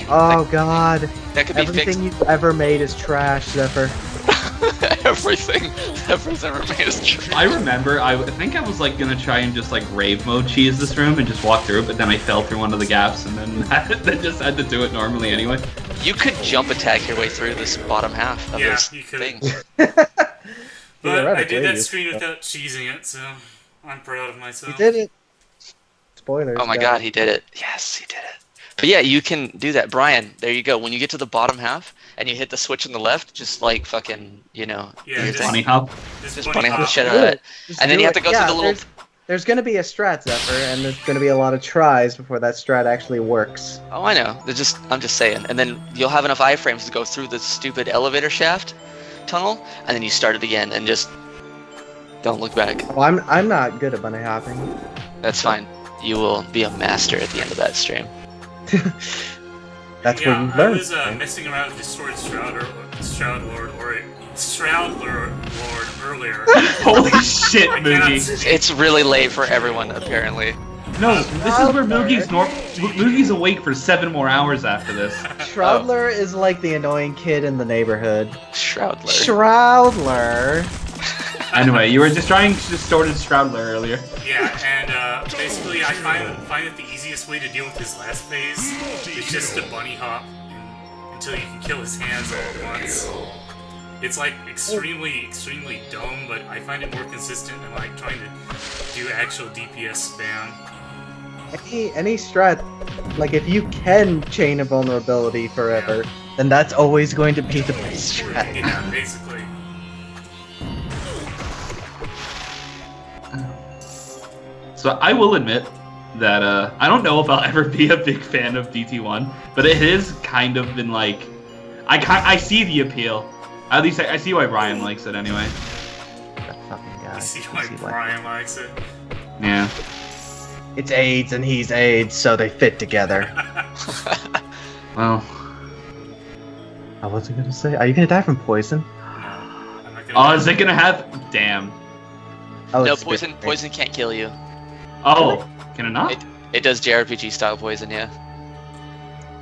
Oh god. that could be Everything you've ever made is trash, Zephyr. fixed. Everything Zephyr's ever made is true. I remember, I think I was like gonna try and just like rave mode cheese this room and just walk through it, but then I fell through one of the gaps and then just had to do it normally anyway. You could jump attack your way through this bottom half of Yeah, this you could. thing. But I did Theoretically, that you- screen without cheesing it, so I'm proud of myself. You did it. Spoilers. Oh my guys. god, he did it. Yes, he did it. But yeah, you can do that. Brian, there you go. When you get to the bottom half and you hit the switch on the left, just like fucking, you know, Yeah, do your just- thing. Funny how? Just bunny hop the hop. shit out Do of it. it. Just And then do you have it. to go Yeah, through the little... There's gonna be a strat, Zephyr, and there's gonna be a lot of tries before that strat actually works. Oh, I know. I'm just saying. And then you'll have enough iframes to go through the stupid elevator shaft tunnel, and then you start it again and just don't look back. Well, I'm not good at bunny hopping. That's fine. You will be a master at the end of that stream. That's yeah, where you I learn. was messing around with Distorted Shroud Lord earlier. Holy shit, I cannot Moogie. speak. It's really late for everyone, apparently. No, this is where Moogie's awake for 7 more hours after this. Shroudler is like the annoying kid in the neighborhood. Shroudler. Shroudler. Anyway, you were just trying Distorted Shroudler earlier. Yeah, and basically I find that the easiest way to deal with his last phase is just to bunny hop until you can kill his hands all at once. It's like extremely dumb, but I find it more consistent than like trying to do actual DPS spam. Any strat, like if you can chain a vulnerability forever, then that's always going to be the best strat. Yeah, basically. So I will admit that I don't know if I'll ever be a big fan of DT1, but it has kind of been like I see the appeal. At least I see why Brian likes it anyway. That fucking guy. I see why Brian likes it. Yeah. It's AIDS and he's AIDS, so they fit together. Well. I wasn't gonna say. Are you gonna die from poison? No, I'm not gonna. Oh, is it gonna have? Damn. Oh, No, it's poison can't kill you. Oh, can it not? It does JRPG style poison, yeah.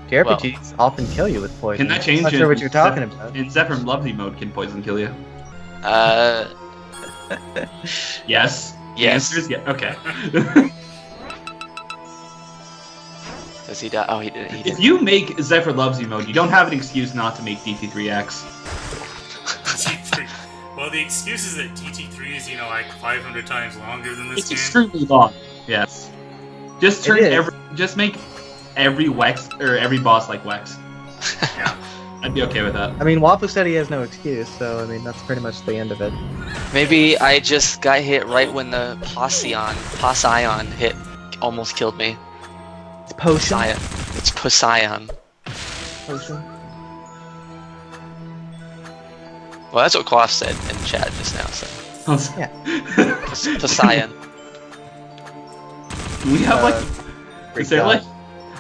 JRPGs often kill you with poison. Can that change? I'm not sure what you're talking about. In Zephyr Lovely mode, can poison kill you? Yes. The Yes. answer is yeah. Okay. Does he die? Oh, he didn't. He If didn't. you make Zephyr Loves You mode, you don't have an excuse not to make DT3X. DT3. Well, the excuse is that DT3 is, like 500 times longer than this It's game. extremely long. Yes. Just turn It is. just make every Wex or every boss like Wex. Yeah. I'd be okay with that. I mean, Wafu said he has no excuse, so I mean that's pretty much the end of it. Maybe I just got hit right when the Poseidon hit, almost killed me. It's potion. It's Poseidon. Potion. Well, that's what Quaff said in chat just now. So Yeah. Poseidon. We have like, Greek is there god.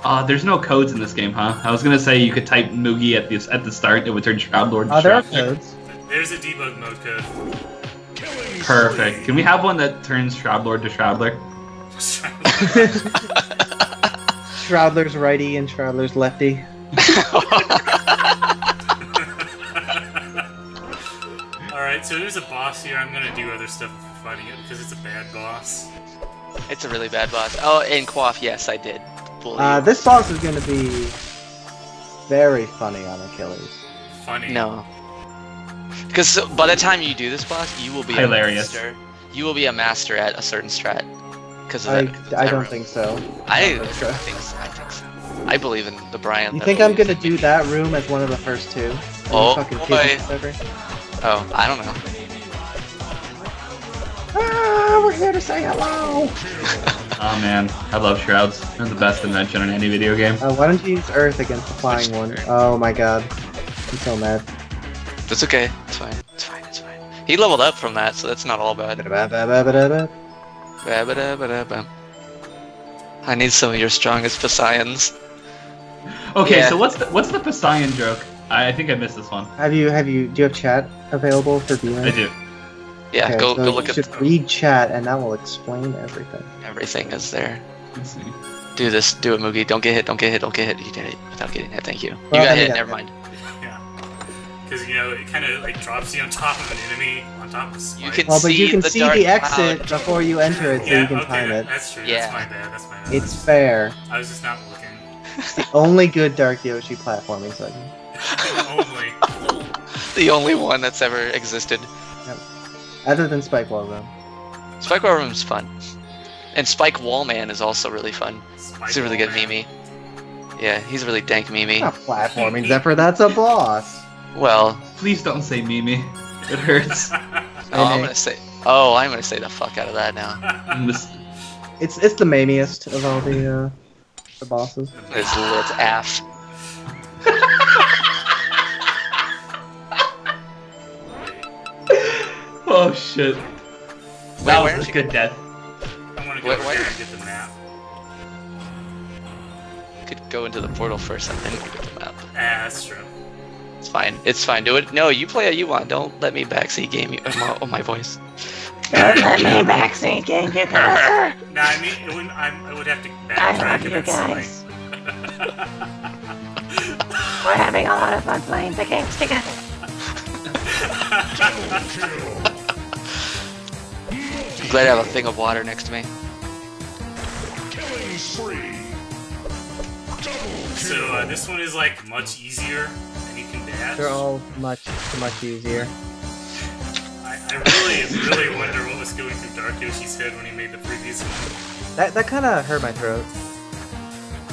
like, there's no codes in this game, huh? I was gonna say you could type Moogie at the start, it would turn Shroud Lord to There are Shroud Lord. codes. There's a debug mode code. Perfect. Can we have one that turns Shroud Lord to Shroudler? Shroudler's righty and Shroudler's lefty. Alright, so there's a boss here. I'm gonna do other stuff before fighting it because it's a bad boss. It's a really bad boss. Oh, and Quaff, yes, I did. Bully you. This boss is going to be very funny on Achilles. Funny. No. Because by the time you do this boss, you will be Hilarious. a master. You will be a master at a certain strat. Because of I that don't room. think so. I Okay. think so. I think so. I believe in the Brian. You that think I'm believes gonna in do me. that room as one of the first two? Are you Oh, fucking boy. kidding me, Zephyr? Oh, I don't know. Ah, we're here to say hello! Oh man, I love Shrouds. They're the best invention in any video game. Why don't you use Earth against the flying one? Oh my god. I'm so mad. That's okay. It's fine. It's fine. It's fine. He leveled up from that, so that's not all bad. Ba-ba-ba-ba-ba-ba. Ba-ba-da-ba-da-ba. I need some of your strongest Poseidons. Okay, Yeah. so what's the Poseidon joke? I think I missed this one. Do you have chat available for viewing? I do. Yeah, Okay, go so look you at should read chat and that will explain everything. everything is there. Let's see. Do this. Do it, Moogie. Don't get hit. Don't get hit. Don't get hit. You did it without getting hit. Thank you. You Well, got then hit. you got Never hit. mind. Yeah. Because, it kind of like drops you on top of an enemy, on top of You spikes. can Well, but you see can the see dark the exit cloud. before you enter it, so Yeah, you can okay, time it. that's true. Yeah. That's my bad. That's my bad. It's fair. I was just not looking. The only good Dark Yoshi platforming segment. Only. The only one that's ever existed. Other than Spike Wall Zone. Spike Wall Room's fun. And Spike Wallman is also really fun. He's a really good Spike meme. Yeah, he's a really dank meme. Not platforming, Zephyr, that's a boss. Well, Please don't say Mimi. It hurts. I'm gonna say the fuck out of that now. It's the mamiest of all the bosses. It's lit af. Oh shit. Wait, That where was did a you good death. I want to go Wait, over wait. here and get the map. Could go into the portal first and then get the that's true. It's fine. It's fine. Do it. No, you play how you want. Don't let me backseat game you. Oh, my voice. Don't let me backseat game you guys. Nah, I mean, I would have to I backtrack love and you that's guys. We're having a lot of fun playing the games together. I'm glad I have a thing of water next to me. So this one is like much easier, and you can dash. They're all much easier. I really wonder what was going through Dark Yoshi's head when he made the previous one. That kind of hurt my throat.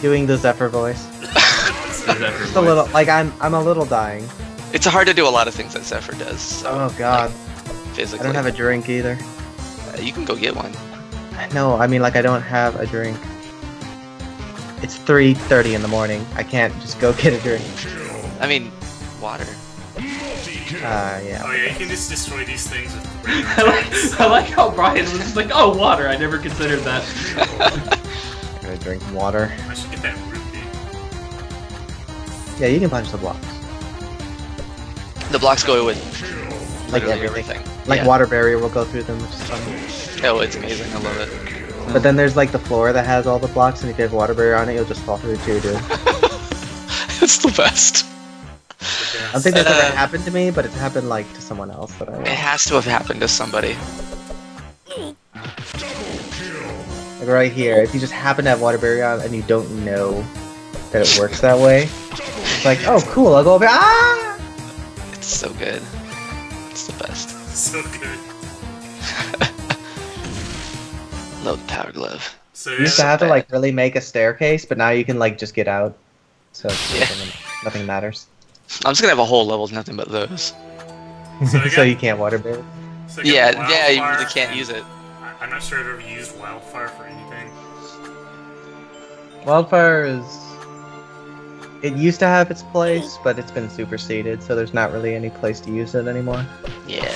Doing the Zephyr voice. Just a little, like I'm a little dying. It's hard to do a lot of things that Zephyr does. So, Oh god. physically. I don't have a drink either. You can go get one. No, I mean like I don't have a drink. It's 3:30 in the morning. I can't just go get a drink. I mean, water. Yeah. Oh yeah, you can just destroy these things with regular I attacks. like how Brian was just like, oh, water. I never considered that. I'm gonna drink water. I should get that rupee. Yeah, you can punch the blocks. The blocks go with Like literally everything. everything. Like Yeah. water barrier will go through them, which is fun. Oh, it's amazing. I love it. But then there's like the floor that has all the blocks, and if you have water barrier on it, you'll just fall through too, dude. It's the best. I don't think that's ever happened to me, but it's happened like to someone else that I It know. has to have happened to somebody. Like right here, if you just happen to have water barrier on and you don't know that it works that way, it's like, oh cool, I'll go over. Ah! It's so good. It's the best. So good. Love the power glove. So You yeah, used to have to like really make a staircase, but now you can like just get out, so Yeah. nothing matters. I'm just gonna have a whole level with nothing but those. So I So got- you can't water barrier. so I got Yeah, yeah, you Wildfire, really can't and use it. I'm not sure I've ever used Wildfire for anything. Wildfire is. It used to have its place, but it's been superseded, so there's not really any place to use it anymore. Yeah.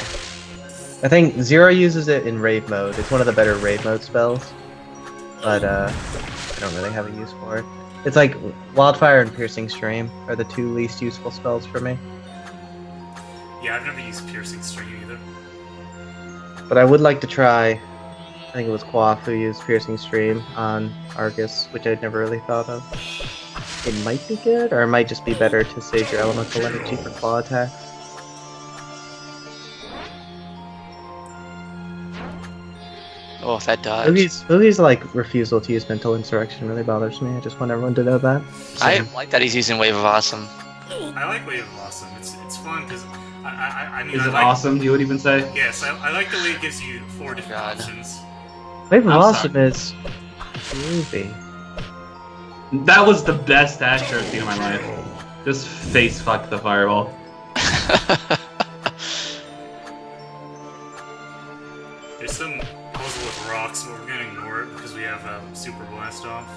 I think Zero uses it in raid mode. It's one of the better raid mode spells, but I don't really have a use for it. It's like Wildfire and Piercing Stream are the two least useful spells for me. Yeah, I've never used Piercing Stream either. But I would like to try. I think it was Quaff who used Piercing Stream on Argus, which I'd never really thought of. It might be good, or it might just be better to save your elemental energy for claw attacks. Oh, that dodge. Boogie's like refusal to use mental insurrection really bothers me. I just want everyone to know that. I like that he's using Wave of Awesome. I like Wave of Awesome. It's fun because I mean Is I it like, awesome? You would even say? Yes, I like the way it gives you 4 different God. options. Wave of I'm Awesome is groovy. That was the best dasher I've seen in my life. Just face fuck the fireball. There's some puzzle with rocks, but we're gonna ignore it because we have Super Blast off.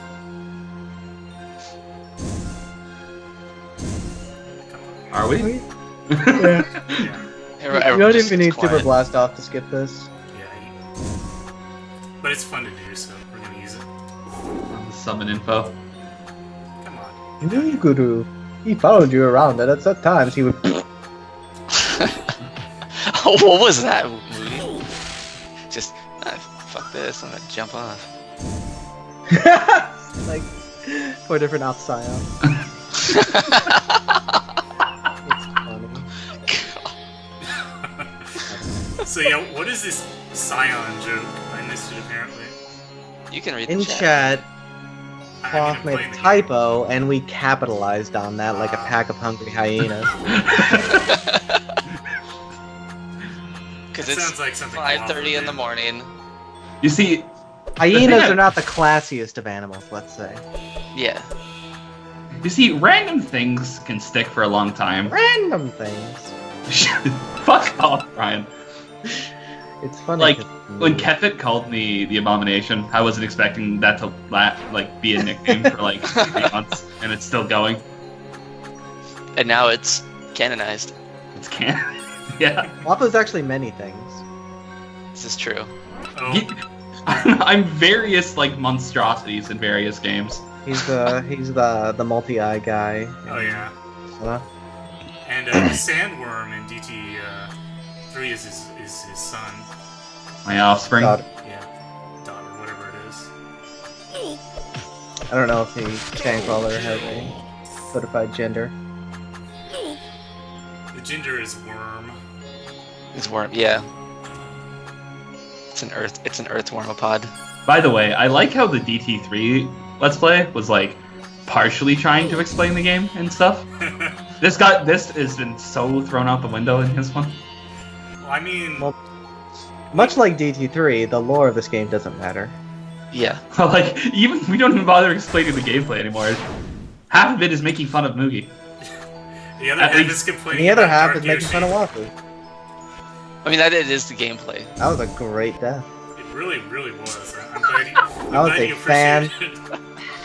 Are we? Yeah. Yeah, You Everyone don't just even gets need Super quiet. Blast off to skip this. yeah. But it's fun to do, so we're gonna use it. Summon info. Come on. Guru, he followed you around, and at some times he would. What was that, Moody? Just, fuck this, I'm gonna jump off. like 4 different off scions. So yeah, what is this Scion joke? I missed it apparently. You can read In the chat, I'm Quaff made a playing the game. typo, and we capitalized on that like a pack of hungry hyenas. Because That it's sounds like something 5:30 in the Quaff would morning. You see, Hyenas thing are not the classiest of animals, let's say. Yeah. random things can stick for a long time. Random things. Fuck off, Brian. It's funny. Like, 'cause- When Kefit called me the Abomination, I wasn't expecting that to be a nickname for like 3 months, and it's still going. And now it's canonized. It's can't. Yeah. Wapa's actually many things. This is true. Oh, I'm various like monstrosities in various games. He's the multi-eye guy. oh yeah. Huh? And the sandworm in DT3 is his son. My offspring. God, Yeah, daughter, whatever it is. I don't know if the Sandcrawler has a codified gender. The gender is worm. It's worm. Yeah. It's an earthwormopod. By the way, I like how the DT3 Let's Play was like partially trying to explain the game and stuff. This has been so thrown out the window in his one. Well, I mean, Well, much like DT3, the lore of this game doesn't matter. Yeah. Like we don't even bother explaining the gameplay anymore. Half of it is making fun of Mugi. the other At half least- is complaining. And the other about half Dark is making fun of Yoshi. Wafu. I mean, that it is the gameplay. That was a great death. It really, really was. I'm glad you, I'm I was glad a you appreciated it.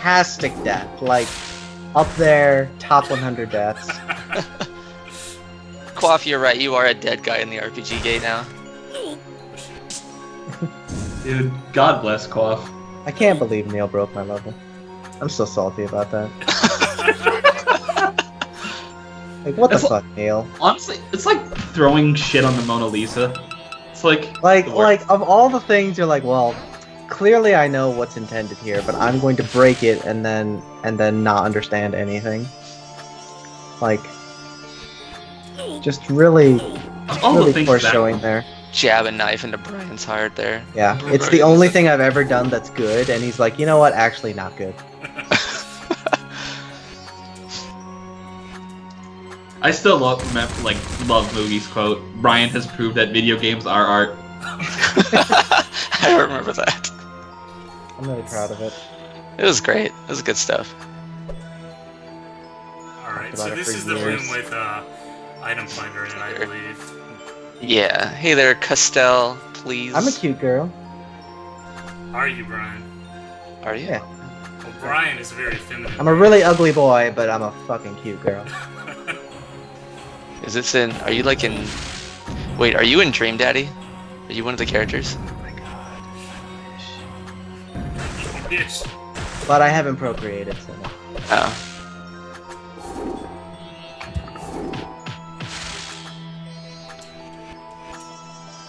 Fantastic death. Like, up there, top 100 deaths. Quaff, you're right. You are a dead guy in the RPG game now. Dude, God bless Quaff. I can't believe Neil broke my level. I'm still salty about that. Like, what the It's fuck, Neil? Honestly, it's like throwing shit on the Mona Lisa. It's like Like, the worst. of all the things, you're like, well, clearly I know what's intended here, but I'm going to break it and then not understand anything. Like, just really, all the really things poor that showing there. Jab a knife into Brian's heart there. Yeah, it's the only thing I've ever done that's good, and he's like, you know what? Actually, not good. I still love Mugi's quote. Brian has proved that video games are art. I remember that. I'm really proud of it. It was great. It was good stuff. Alright, Talked so about it this for is the years. room with item finder in it, I believe. Yeah. Hey there, Castell, please. I'm a cute girl. Are you, Brian? Are you? Yeah. Well, Brian is very feminine. I'm a really ugly boy, but I'm a fucking cute girl. Is this in? Are you like in? Wait, are you in Dream Daddy? Are you one of the characters? Oh my god. Bitch. But I haven't procreated, so. Oh.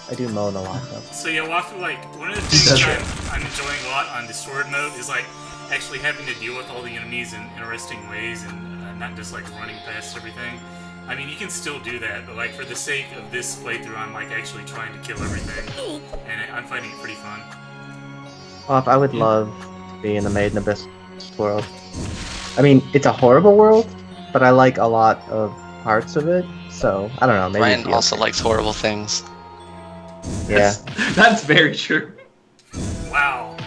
I do moan a lot, though. So yeah, Wafu, like, one of the That's things right. I'm enjoying a lot on Discord mode is, like, actually having to deal with all the enemies in interesting ways and not just, like, running past everything. I mean, you can still do that, but, like, for the sake of this playthrough, I'm, like, actually trying to kill everything, and I'm finding it pretty fun. Well, I would love to be in the Maiden Abyss world. I mean, it's a horrible world, but I like a lot of parts of it, so, I don't know, maybe Brian it's the also likes horrible things. Yeah. That's very true. Wow.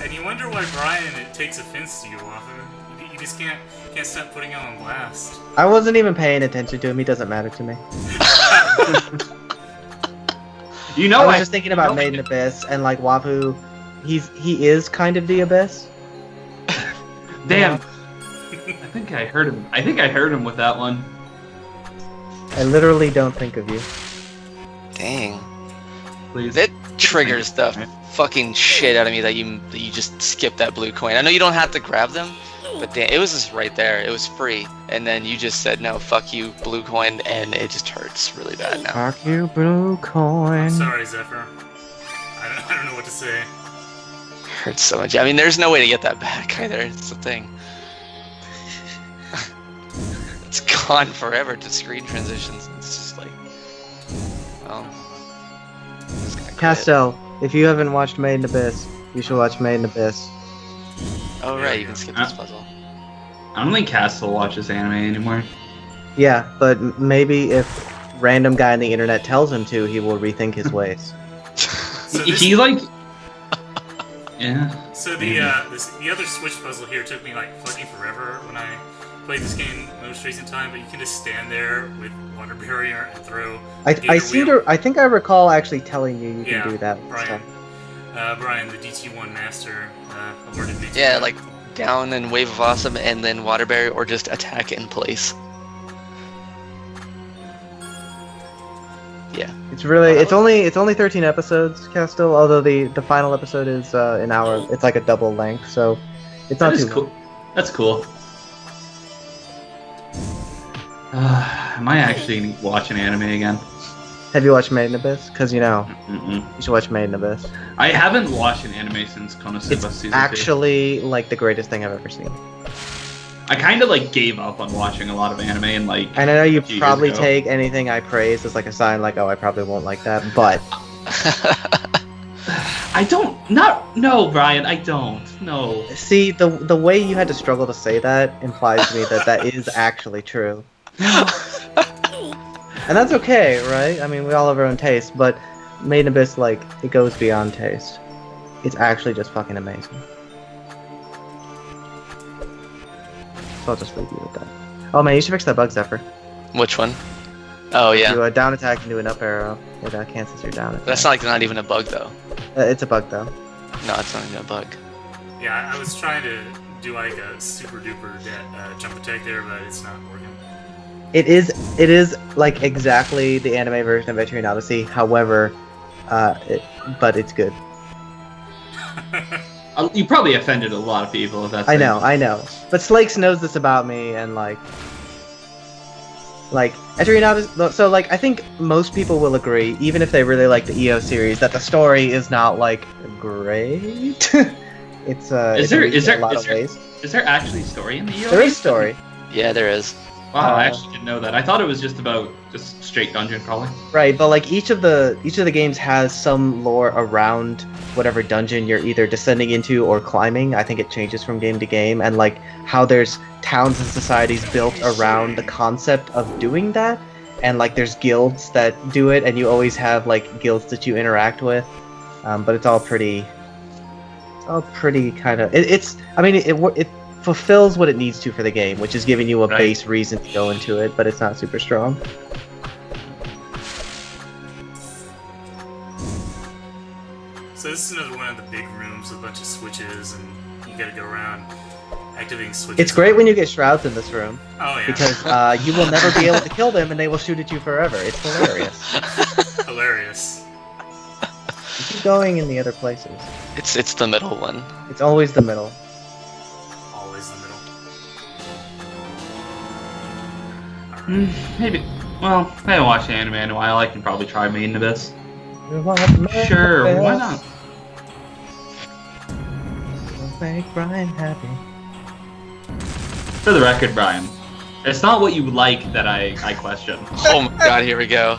And you wonder why Brian takes offense to you, Wafu. You just can't stop putting him on blast. I wasn't even paying attention to him, he doesn't matter to me. You know, I was just thinking about Maiden Abyss, and like Wafu, he is kind of the Abyss. Damn. I think I heard him. I think I heard him with that one. I literally don't think of you. Dang. Please. That triggers the fucking shit out of me that you just skip that blue coin. I know you don't have to grab them, but damn, it was just right there. It was free, and then you just said no, fuck you, blue coin, and it just hurts really bad now. Fuck you, blue coin. Sorry, Zephyr. I don't know what to say. Hurts so much. I mean, there's no way to get that back either. It's the thing. It's gone forever to screen transitions. It's just like, well, I'm just gonna quit. Castell, if you haven't watched Maiden Abyss, you should watch Maiden Abyss. Oh right, you can skip this puzzle. I don't think Castle watches anime anymore. Yeah, but maybe if random guy on the internet tells him to, he will rethink his ways. So this- He like. Yeah. So the the other Switch puzzle here took me like fucking forever when I played this game most recent time, but you can just stand there with water barrier and throw. I gator seem wheel. to. I think I recall actually telling you Yeah, can do that. Brian. So. Brian, the DT1 master, awarded me. to Yeah, that. like down and wave of awesome, and then water barrier, or just attack in place. Yeah. It's really. It's only 13 episodes, Castell. Although the final episode is an hour. It's like a double length, so it's That not is too cool. That's cool. Am I actually watching anime again? Have you watched Made in Abyss? Because you Mm-mm. you should watch Made in Abyss. I haven't watched an anime since Konosuba It's season 2. actually like the greatest thing I've ever seen. I kind of like gave up on watching a lot of anime and like. And I know you a few years probably ago. take anything I praise as like a sign, like, oh, I probably won't like that, but I don't. No, Brian. I don't. No. see, the way you had to struggle to say that implies to me that that is actually true. And that's okay, right? I mean, we all have our own taste, but Made in Abyss, like, it goes beyond taste. It's actually just fucking amazing. So I'll just leave you with that. Oh man, you should fix that bug, Zephyr. Which one? Oh yeah. Do a down attack and do an up arrow. Yeah, that cancels your down attack. That's not even a bug though. It's a bug though. No, it's not even a bug. Yeah, I was trying to do like a super duper jump attack there, but it's not working. It is like exactly the anime version of Etrian Odyssey. However, but it's good. You probably offended a lot of people if that's. I know. But Slakes knows this about me, and like Etrian Odyssey. So like, I think most people will agree, even if they really like the EO series, that the story is not like great. It's Is it's there a lot of ways. Is there actually story in the EO? There is story. Yeah, there is. Wow, I actually didn't know that. I thought it was just about just straight dungeon crawling. Right, but like each of the games has some lore around whatever dungeon you're either descending into or climbing. I think it changes from game to game, and like how there's towns and societies built around the concept of doing that, and like there's guilds that do it, and you always have like guilds that you interact with. But it's all pretty kind of. It fulfills what it needs to for the game, which is giving you a Right. base reason to go into it, but it's not super strong. So this is another one of the big rooms with a bunch of switches, and you gotta go around activating switches. It's great when you get shrouds in this room, Oh yeah. because you will never be able to kill them, and they will shoot at you forever. It's hilarious. Hilarious. You keep going in the other places. It's the middle one. It's always the middle. Always the middle. Maybe. Well, I haven't watched anime in a while. I can probably try Made in Abyss. Sure, Sure, why not? Make Brian happy. For the record, Brian, it's not what you like that I question. Oh my god, here we go.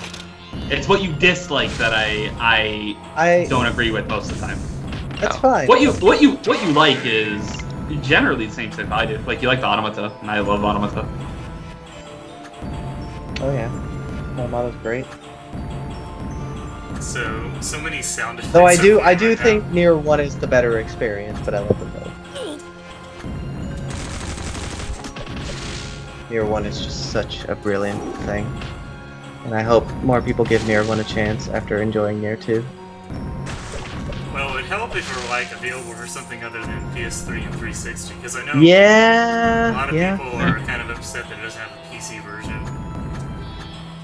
It's what you dislike that I don't agree with most of the time. That's fine. What you like is generally the same stuff I do. Like you like the Automata, and I love Automata. Oh yeah, Automata's great. So many sound effects. Though I do right now. think Nier 1 is the better experience, but I love them both. Nier 1 is just such a brilliant thing. And I hope more people give Nier 1 a chance after enjoying Nier 2. Well, it'd help if it were like available for something other than PS3 and 360, because I know Yeah, a lot of yeah. people are kind of upset that it doesn't have a PC version.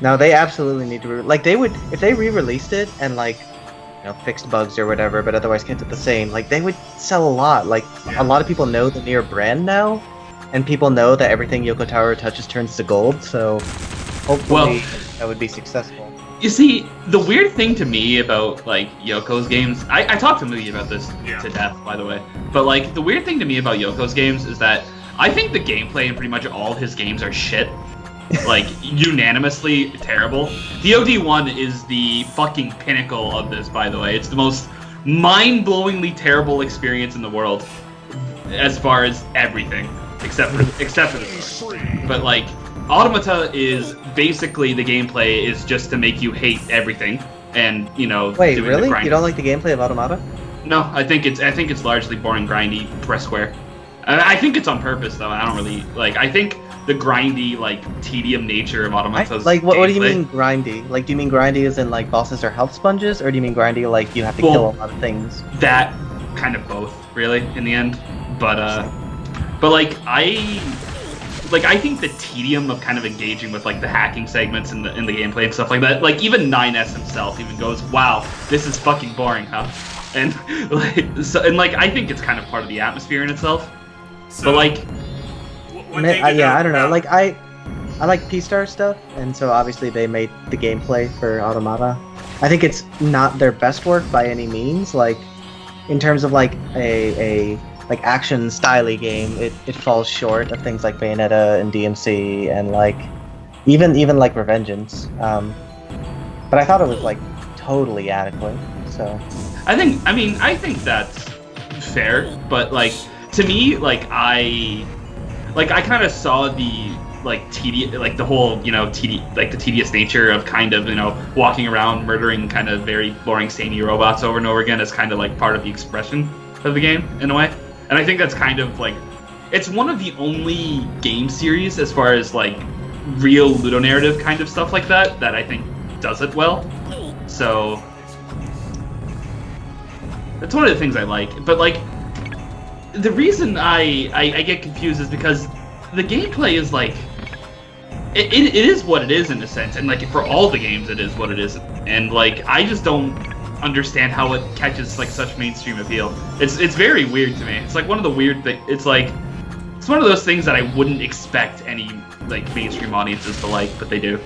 No, they absolutely need to like they would if they re-released it and like fixed bugs or whatever, but otherwise kept it the same. Like they would sell a lot. Like Yeah. a lot of people know the Nier brand now, and people know that everything Yoko Taro touches turns to gold. So hopefully that would be successful. You see, the weird thing to me about like Yoko's games, I talked to Moogie about this Yeah. to death, by the way. But like the weird thing to me about Yoko's games is that I think the gameplay in pretty much all his games are shit. Like unanimously terrible. The OD1 is the fucking pinnacle of this, by the way. It's the most mind-blowingly terrible experience in the world, as far as everything, except for the story. But like, Automata is basically the gameplay is just to make you hate everything, and Wait, doing really? The grind. You don't like the gameplay of Automata? No, I think it's largely boring, grindy, press square. I think it's on purpose though. I don't really like. I think the grindy, like tedium nature of Automata's Like what do you gameplay- mean grindy? Like do you mean grindy as in like bosses are health sponges, or do you mean grindy like you have to Well, kill a lot of things? That kind of both, really, in the end. But like I think the tedium of kind of engaging with like the hacking segments in the gameplay and stuff like that. Like even 9S himself even goes, "Wow, this is fucking boring, huh?" And like I think it's kind of part of the atmosphere in itself. So, But like, one thing to Yeah, note I don't know. about- Like I like P-Star stuff, and so obviously they made the gameplay for Automata. I think it's not their best work by any means. Like, in terms of like a like action styly game, it falls short of things like Bayonetta and DMC and like even like Revengeance. But I thought it was like totally adequate. So I think that's fair, but like to me, I kind of saw the the whole the tedious nature of kind of walking around murdering kind of very boring samey robots over and over again as kind of like part of the expression of the game in a way. And I think that's kind of like, it's one of the only game series as far as like real ludonarrative kind of stuff like that I think does it well. So that's one of the things I like. But like the reason I get confused is because the gameplay is like it is what it is in a sense, and like for all the games it is what it is, and like I just don't understand how it catches like such mainstream appeal. It's very weird to me. It's like one of the weird things. It's like it's one of those things that I wouldn't expect any like mainstream audiences to like, but they do,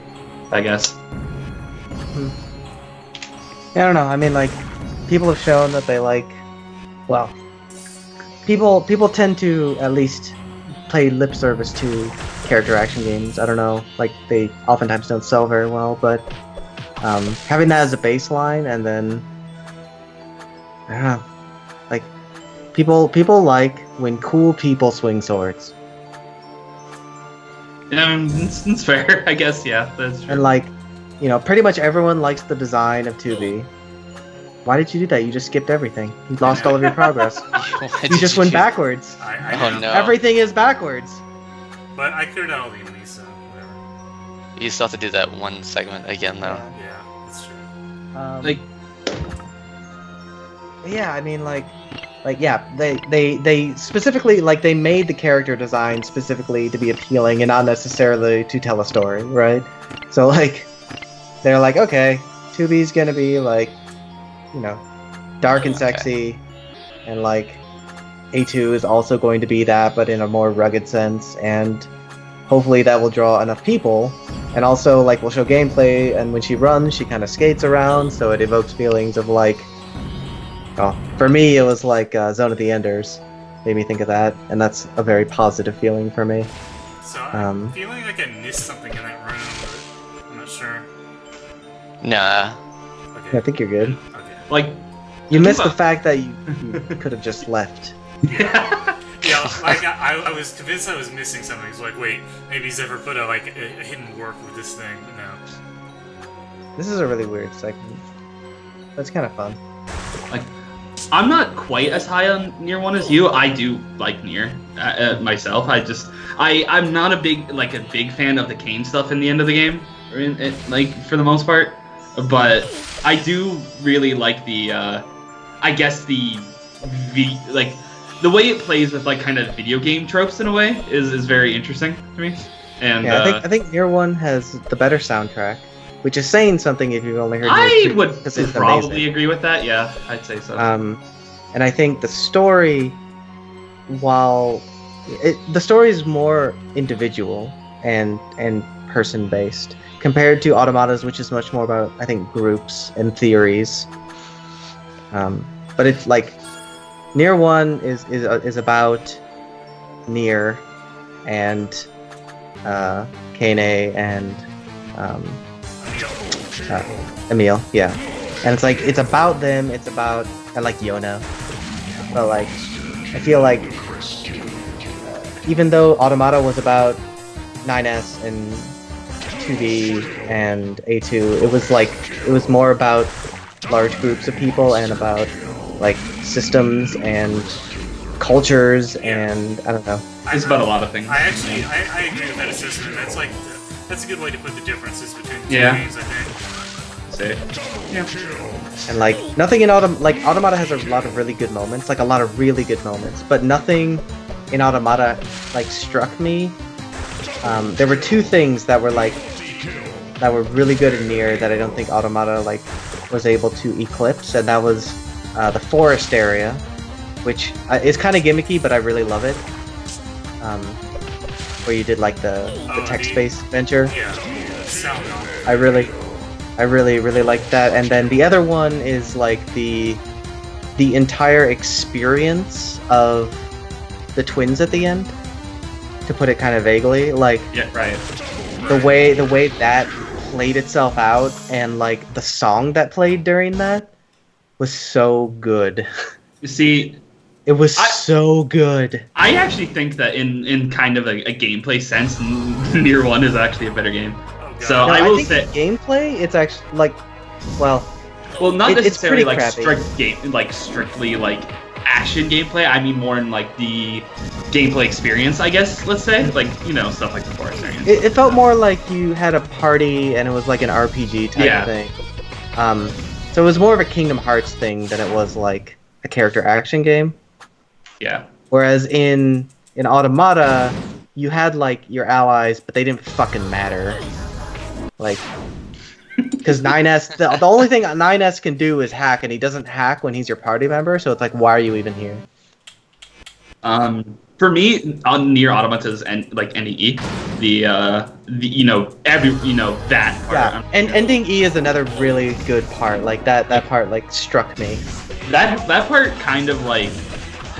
I guess. I don't know. I mean, like people have shown that they like. Well, people tend to at least play lip service to character action games. I don't know. Like they oftentimes don't sell very well, but. Having that as a baseline, and then I don't know, like people like when cool people swing swords. It's fair, I guess. Yeah, that's true. And like, pretty much everyone likes the design of 2B. Why did you do that? You just skipped everything. You lost all of your progress. You just went backwards. Oh no! Everything is backwards. But I cleared out all the enemies, so whatever. You still have to do that one segment again, though. Yeah, that's true. Like, yeah, I mean, yeah, they specifically, like, they made the character design specifically to be appealing and not necessarily to tell a story, right? So, like, they're like, okay, 2B's gonna be, like, dark and sexy, and, like, A2 is also going to be that, but in a more rugged sense, and hopefully that will draw enough people. And also, like, we'll show gameplay, and when she runs, she kind of skates around, so it evokes feelings of, like... Oh, for me, it was like Zone of the Enders. Made me think of that, and that's a very positive feeling for me. So I'm feeling like I missed something in that room, but I'm not sure. Nah. Okay. I think you're good. Okay. like You missed the fact that you could have just left. Yeah, like I was convinced I was missing something. It's like, wait, maybe he's ever put a hidden work with this thing, but no. This is a really weird segment. That's kind of fun. Like, I'm not quite as high on Nier 1 as you. I do like Nier myself. I'm not a big fan of the Kane stuff in the end of the game, like for the most part. But I do really like the, I guess the way it plays with like kind of video game tropes in a way is very interesting to me. And yeah, I think Nier 1 has the better soundtrack, which is saying something if you've only heard. I would 'cause it's probably amazing. agree with that. Yeah, I'd say so. And I think the story, while the story is more individual and person based compared to Automata's, which is much more about, I think, groups and theories. But it's like Nier 1 is about Nier and Kane and Emil, yeah. And it's like, it's about them, it's about, I like Yona. But like, I feel like, even though Automata was about 9S and 2B and A2, it was more about large groups of people and about like systems and cultures and I don't know. It's about a lot of things. I agree with that assessment. That's a good way to put the differences between the two Yeah. games, I think. Yeah. And like nothing in Automata has a lot of really good moments, like a lot of really good moments, but nothing in Automata like struck me. There were two things that were really good in Nier that I don't think Automata like was able to eclipse, and that was the forest area, which is kind of gimmicky, but I really love it. where you did like the Oh, text-based adventure. Yeah, the sound on it. I really like that. And then the other one is like the entire experience of the twins at the end. To put it kind of vaguely, like Yeah, right. the way that played itself out, and like the song that played during that was so good. You see, It was so good. I actually think that in kind of a gameplay sense, Nier 1 is actually a better game. Oh, God. So No, I will think say, the gameplay, it's actually like, well, not it's necessarily pretty like crappy. strictly like action gameplay. I mean more in like the gameplay experience, I guess. Let's say, like, you know, stuff like the forest area. it felt more like you had a party and it was like an RPG type Yeah. thing. So it was more of a Kingdom Hearts thing than it was like a character action game. Yeah. Whereas in Automata, you had like your allies, but they didn't fucking matter. Like, because 9S, the only thing 9S can do is hack, and he doesn't hack when he's your party member. So it's like, why are you even here? For me, on Nier Automata's and like NDE, the you know that part. Yeah, and ending E is another really good part. Like that part like struck me. That part kind of like.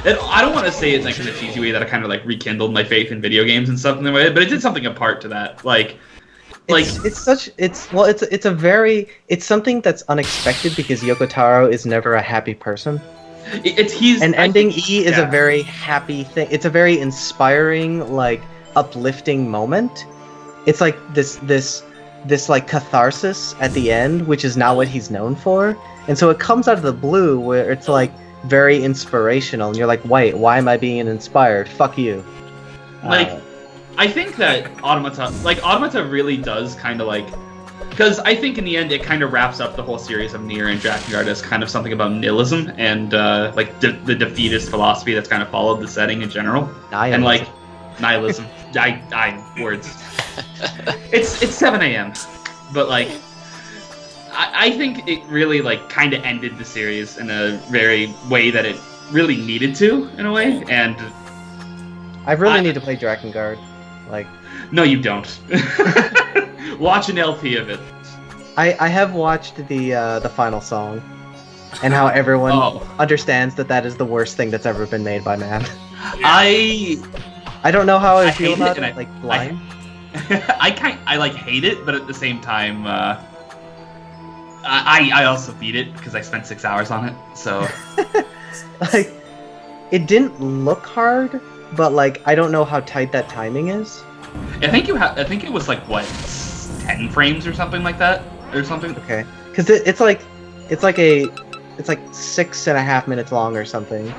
I don't want to say it like in a cheesy way that I kind of like rekindled my faith in video games and stuff in the way, but it did something apart to that. It's something that's unexpected because Yoko Taro is never a happy person. Ending E is a very happy thing. It's a very inspiring, like uplifting moment. It's like this like catharsis at the end, which is not what he's known for, and so it comes out of the blue where it's like very inspirational, and you're like, wait, why am I being inspired? Fuck you. I think that Automata really does kind of like, because I think in the end it kind of wraps up the whole series of Nier and Drakengard as kind of something about nihilism and like the defeatist philosophy that's kind of followed the setting in general. Nihilism. And like nihilism. I words. It's 7 a.m. But like I think it really like kind of ended the series in a very way that it really needed to, in a way, and I really need to play Drakengard. Like, no, you don't. Watch an LP of it. I have watched the final song, and how everyone understands that is the worst thing that's ever been made by man. Yeah. I don't know how I feel hate about it, it. Like blind. I like hate it, but at the same time, I also beat it because I spent 6 hours on it. So, like, it didn't look hard, but like I don't know how tight that timing is. I think it was like what 10 frames or something like that, or something. Okay, because it's like 6.5 minutes long or something.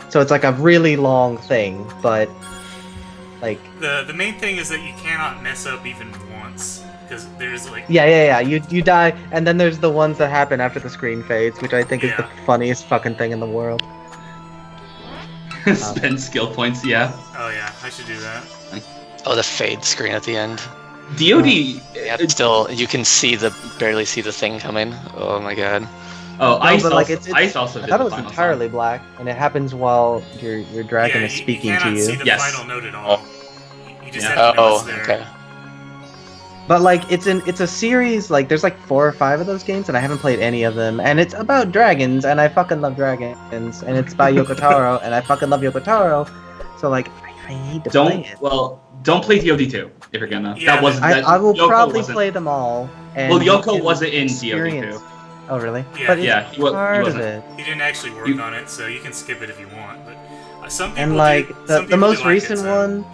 So it's like a really long thing, but like the main thing is that you cannot mess up even once, because there's like yeah you die, and then there's the ones that happen after the screen fades, which I think is the funniest fucking thing in the world. Spend skill points, yeah. Oh yeah, I should do that. Oh, the fade screen at the end. DOD. Yeah, still you can barely see the thing coming. Oh my god. Oh, I thought it was final entirely song. black, and it happens while your dragon is speaking you to cannot you. see the Yes. final note at all. You just Yeah. have to know it's Oh, there. okay. But like it's a series, like there's like 4 or 5 of those games, and I haven't played any of them. And it's about dragons, and I fucking love dragons, and it's by Yoko Taro, and I fucking love Yoko Taro. So like I need to play it. Don't play DOD 2 if you're gonna. Yeah, I will Yoko probably wasn't- play them all. And Well, Yoko you can wasn't in DOD experience- 2. Oh really? Yeah. But it's Yeah, he part of wasn't. it. He didn't actually work You- on it, so you can skip it if you want. But some people And like some the people most do like recent it, so. one.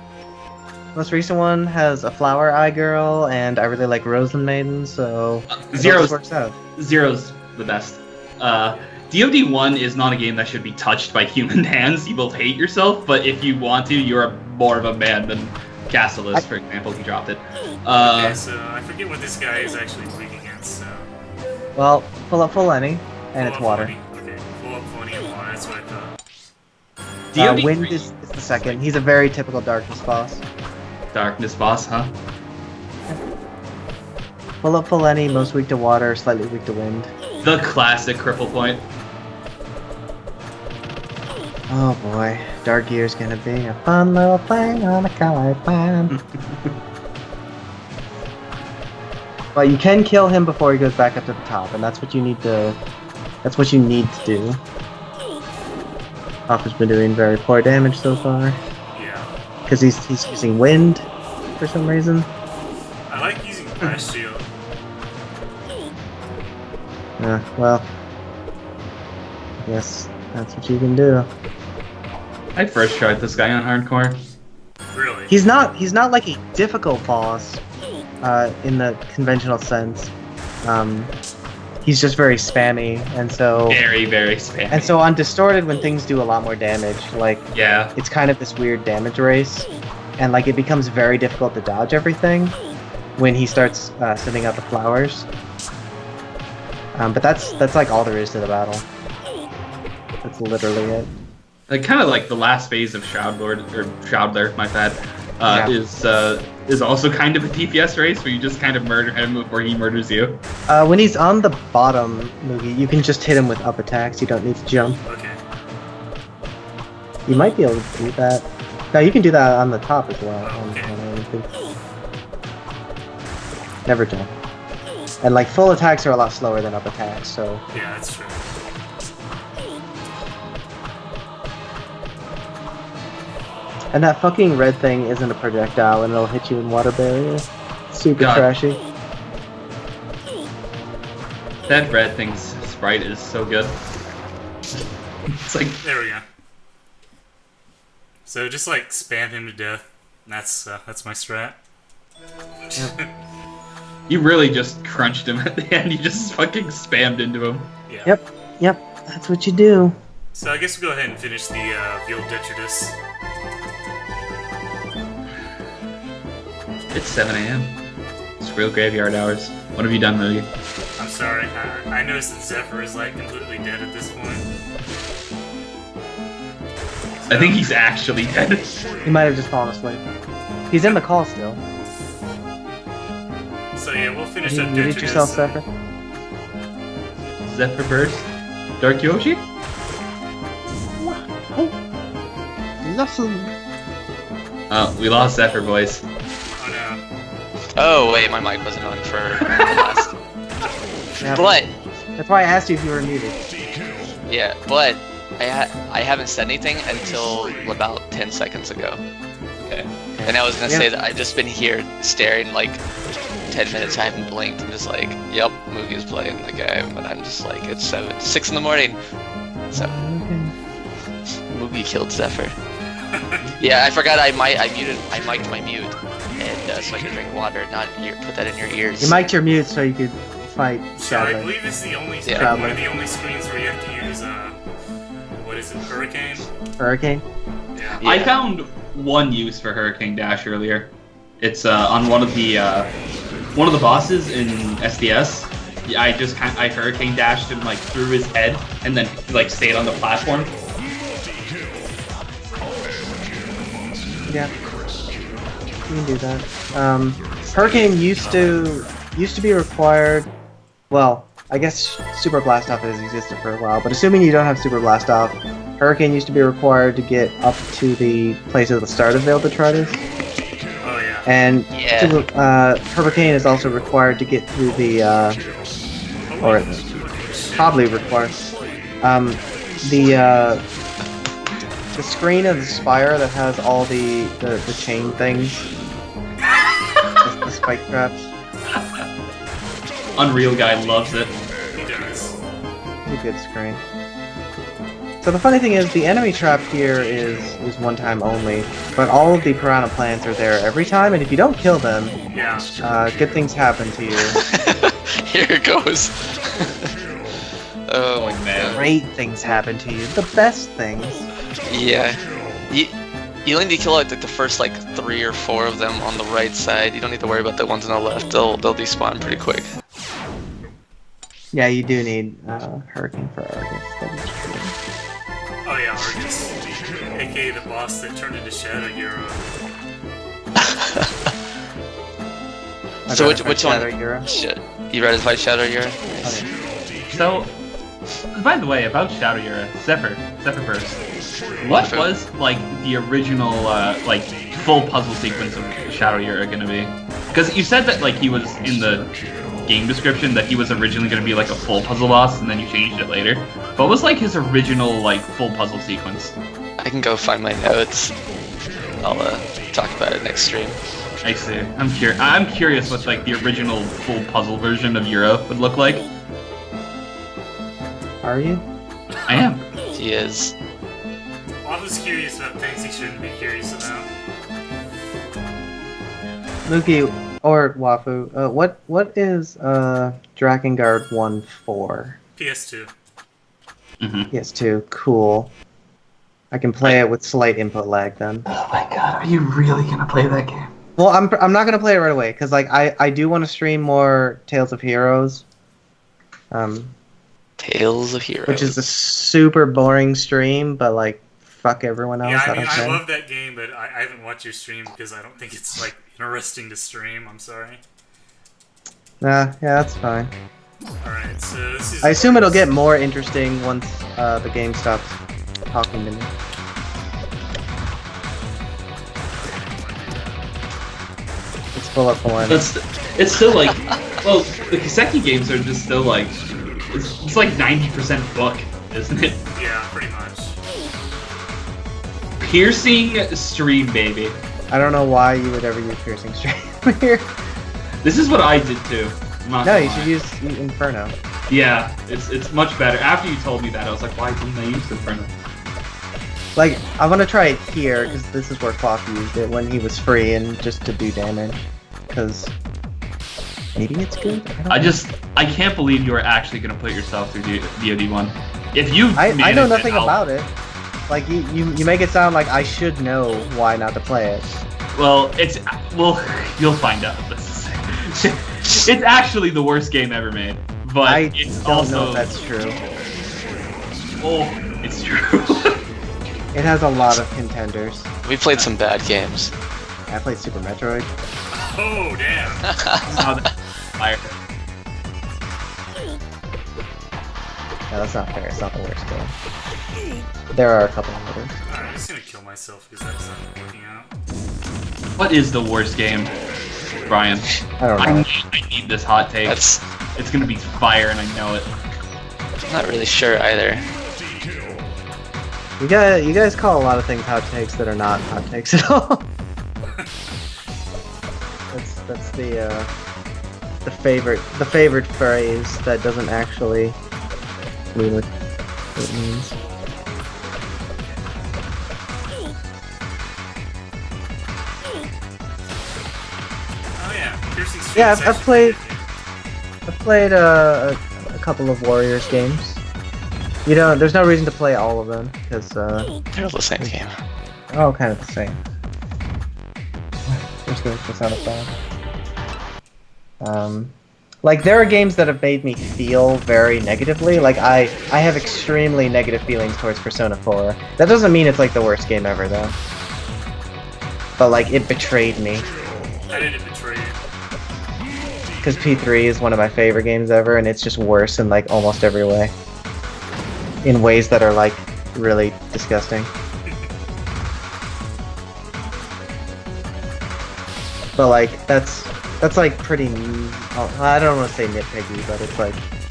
Most recent one has a flower eye girl, and I really like Rosen Maiden, so it Zero's works out. Zero's the best. DOD 1 is not a game that should be touched by human hands. You will hate yourself, but if you want to, you're more of a man than Castle is, for example. He dropped it. Okay, so I forget what this guy is actually weak against. So Well, pull up full Lenny, and it's Full up water. Funny. Okay, full up funny and water. That's what I thought. DOD Wind 3 is the second. He's a very typical darkness boss. Darkness boss, huh? Pull up full Lenny, most weak to water, slightly weak to wind. The classic cripple point. Oh boy. Dark Gear's gonna be a fun little thing on a color plan. But you can kill him before he goes back up to the top, and that's what you need to. That's what you need to do. Hopper's been doing very poor damage so far. Yeah. Because he's using wind for some reason. I like using blast shield. Well. Yes, that's what you can do. I first tried this guy on hardcore. Really? He's not like a difficult boss, in the conventional sense. He's just very spammy, and so Very, very spammy. and so on Distorted, when things do a lot more damage, like Yeah. it's kind of this weird damage race, and like it becomes very difficult to dodge everything when he starts sending out the flowers. But that's like all there is to the battle. That's literally it. Like kind of like the last phase of Shroudler, my bad, is also kind of a DPS race where you just kind of murder him before he murders you. When he's on the bottom, Moogie, you can just hit him with up attacks. You don't need to jump. Okay. You might be able to do that. No, you can do that on the top as well. Okay. Never jump. And like full attacks are a lot slower than up attacks, so Yeah, that's true. and that fucking red thing isn't a projectile and it'll hit you in water barrier. Super God. trashy. That red thing's sprite is so good. It's like There we go. So just like spam him to death. That's my strat. you really just crunched him at the end. You just fucking spammed into him. Yeah. Yep, that's what you do. So I guess we'll go ahead and finish the Veiled Detritus. It's 7 a.m. It's real graveyard hours. What have you done, Moogie? I'm sorry, I noticed that Zephyr is like completely dead at this point. I think he's actually dead. He might have just fallen asleep. He's in the call still. So yeah, we'll finish You up muted Detritus. yourself, Zephyr? Zephyr Burst. Dark Yoshi? Oh, we lost Zephyr, boys. Oh no. Oh wait, my mic wasn't on for the last. Yeah, But that's why I asked you if you were muted. yeah, but I haven't said anything until about 10 seconds ago. Okay. And I was gonna Yeah. say that I've just been here staring like 10 minutes. I haven't blinked. I'm just like, yep, Moogie's playing the game, but I'm just like, it's 6 in the morning. So Moogie killed Zephyr. Yeah, I forgot I mic'd my mute, and so I could drink water, not put that in your ears. You mic'd your mute so you could fight So I Shadow. believe it's the only Yeah. one of the only screens where you have to use what is it, Hurricane? Hurricane? Yeah. Yeah. I found one use for Hurricane Dash earlier. It's on one of the bosses in SDS. Yeah, I Hurricane dashed him like through his head and then like stayed on the platform. Yeah. You can do that. Hurricane used to be required. Well, I guess Super Blast Off has existed for a while, but assuming you don't have Super Blast Off, Hurricane used to be required to get up to the place at the start of Veiled Detritus. Oh yeah. And Yeah. Hurricane is also required to get through the, or probably required, the screen of the spire that has all the chain things, the spike traps. Unreal guy loves it. He does. It's a good screen. So the funny thing is, the enemy trap here is one time only, but all of the piranha plants are there every time, and if you don't kill them, Yeah. good things happen to you. Here it goes. Oh my man. Great things happen to you. The best things. Yeah. You only need to kill like the first like 3 or 4 of them on the right side. You don't need to worry about the ones on the left. They'll despawn pretty quick. Yeah, you do need Hurricane for Argus. That is true. Oh yeah, Argus. AKA the boss that turned into Shadow Hero. I'd So rather which fight one? Shadow Hero. Shit. You ready to fight Shadow Hero? Okay. So, by the way, about Shadow Yura, Zephyr Burst. What was like the original like full puzzle sequence of Shadow Yura gonna be? Because you said that like he was in the game description that he was originally gonna be like a full puzzle boss, and then you changed it later. What was like his original like full puzzle sequence? I can go find my notes. I'll talk about it next stream. I see. I'm curious what like the original full puzzle version of Yura would look like. Are you? I am. He is. Wafu's curious about things he shouldn't be curious about. Luki or Wafu, what is Drakengard 1 for? PS2. PS2, cool. I can play it with slight input lag then. Oh my god, are you really gonna play that game? Well, I'm not gonna play it right away because like I do want to stream more Tales of Heroes. Tales of Heroes. Which is a super boring stream, but like fuck everyone else. Yeah, I I mean, don't I care. love that game, but I haven't watched your stream because I don't think it's like interesting to stream. I'm sorry. Yeah, that's fine. Alright, so this is... I assume it'll get more interesting once the game stops talking to me. It's full of porn. It's still like, well, the Kiseki games are just still like, it's like 90% book, isn't it? Yeah, pretty much. Piercing stream, baby. I don't know why you would ever use piercing stream here. This is what I did too. I'm not No, gonna you lie. should use Inferno. Yeah, it's much better. After you told me that, I was like, why didn't I use Inferno? Like, I want to try it here because this is where Cloth used it when he was free and just to do damage. Because maybe it's good. I can't believe you are actually gonna put yourself through DoD 1. If you I know nothing about it. Like you make it sound like I should know why not to play it. Well, you'll find out. It's actually the worst game ever made, but I it's don't also know if that's true. oh, it's true. It has a lot of contenders. We played some bad games. I played Super Metroid. Oh, damn. Oh, that's fire. No, that's not fair. It's not the worst game. There are a couple of others. Alright, I'm just gonna kill myself because that's not working out. What is the worst game, Brian? I don't know. I need this hot take. It's gonna be fire, and I know it. I'm not really sure either. You guys call a lot of things hot takes that are not hot takes at all. that's the favorite phrase that doesn't actually mean what it means. Oh yeah, piercing stream. Yeah, is I've actually played a couple of Warriors games. You know, there's no reason to play all of them because They're all the same game. they're all kind of the same. Just going to sound bad. Like there are games that have made me feel very negatively. Like I have extremely negative feelings towards Persona 4. That doesn't mean it's like the worst game ever though. But like it betrayed me. I didn't betray you. Because P3 is one of my favorite games ever, and it's just worse in like almost every way. In ways that are like really disgusting. But like that's like pretty. I don't want to say nitpicky, but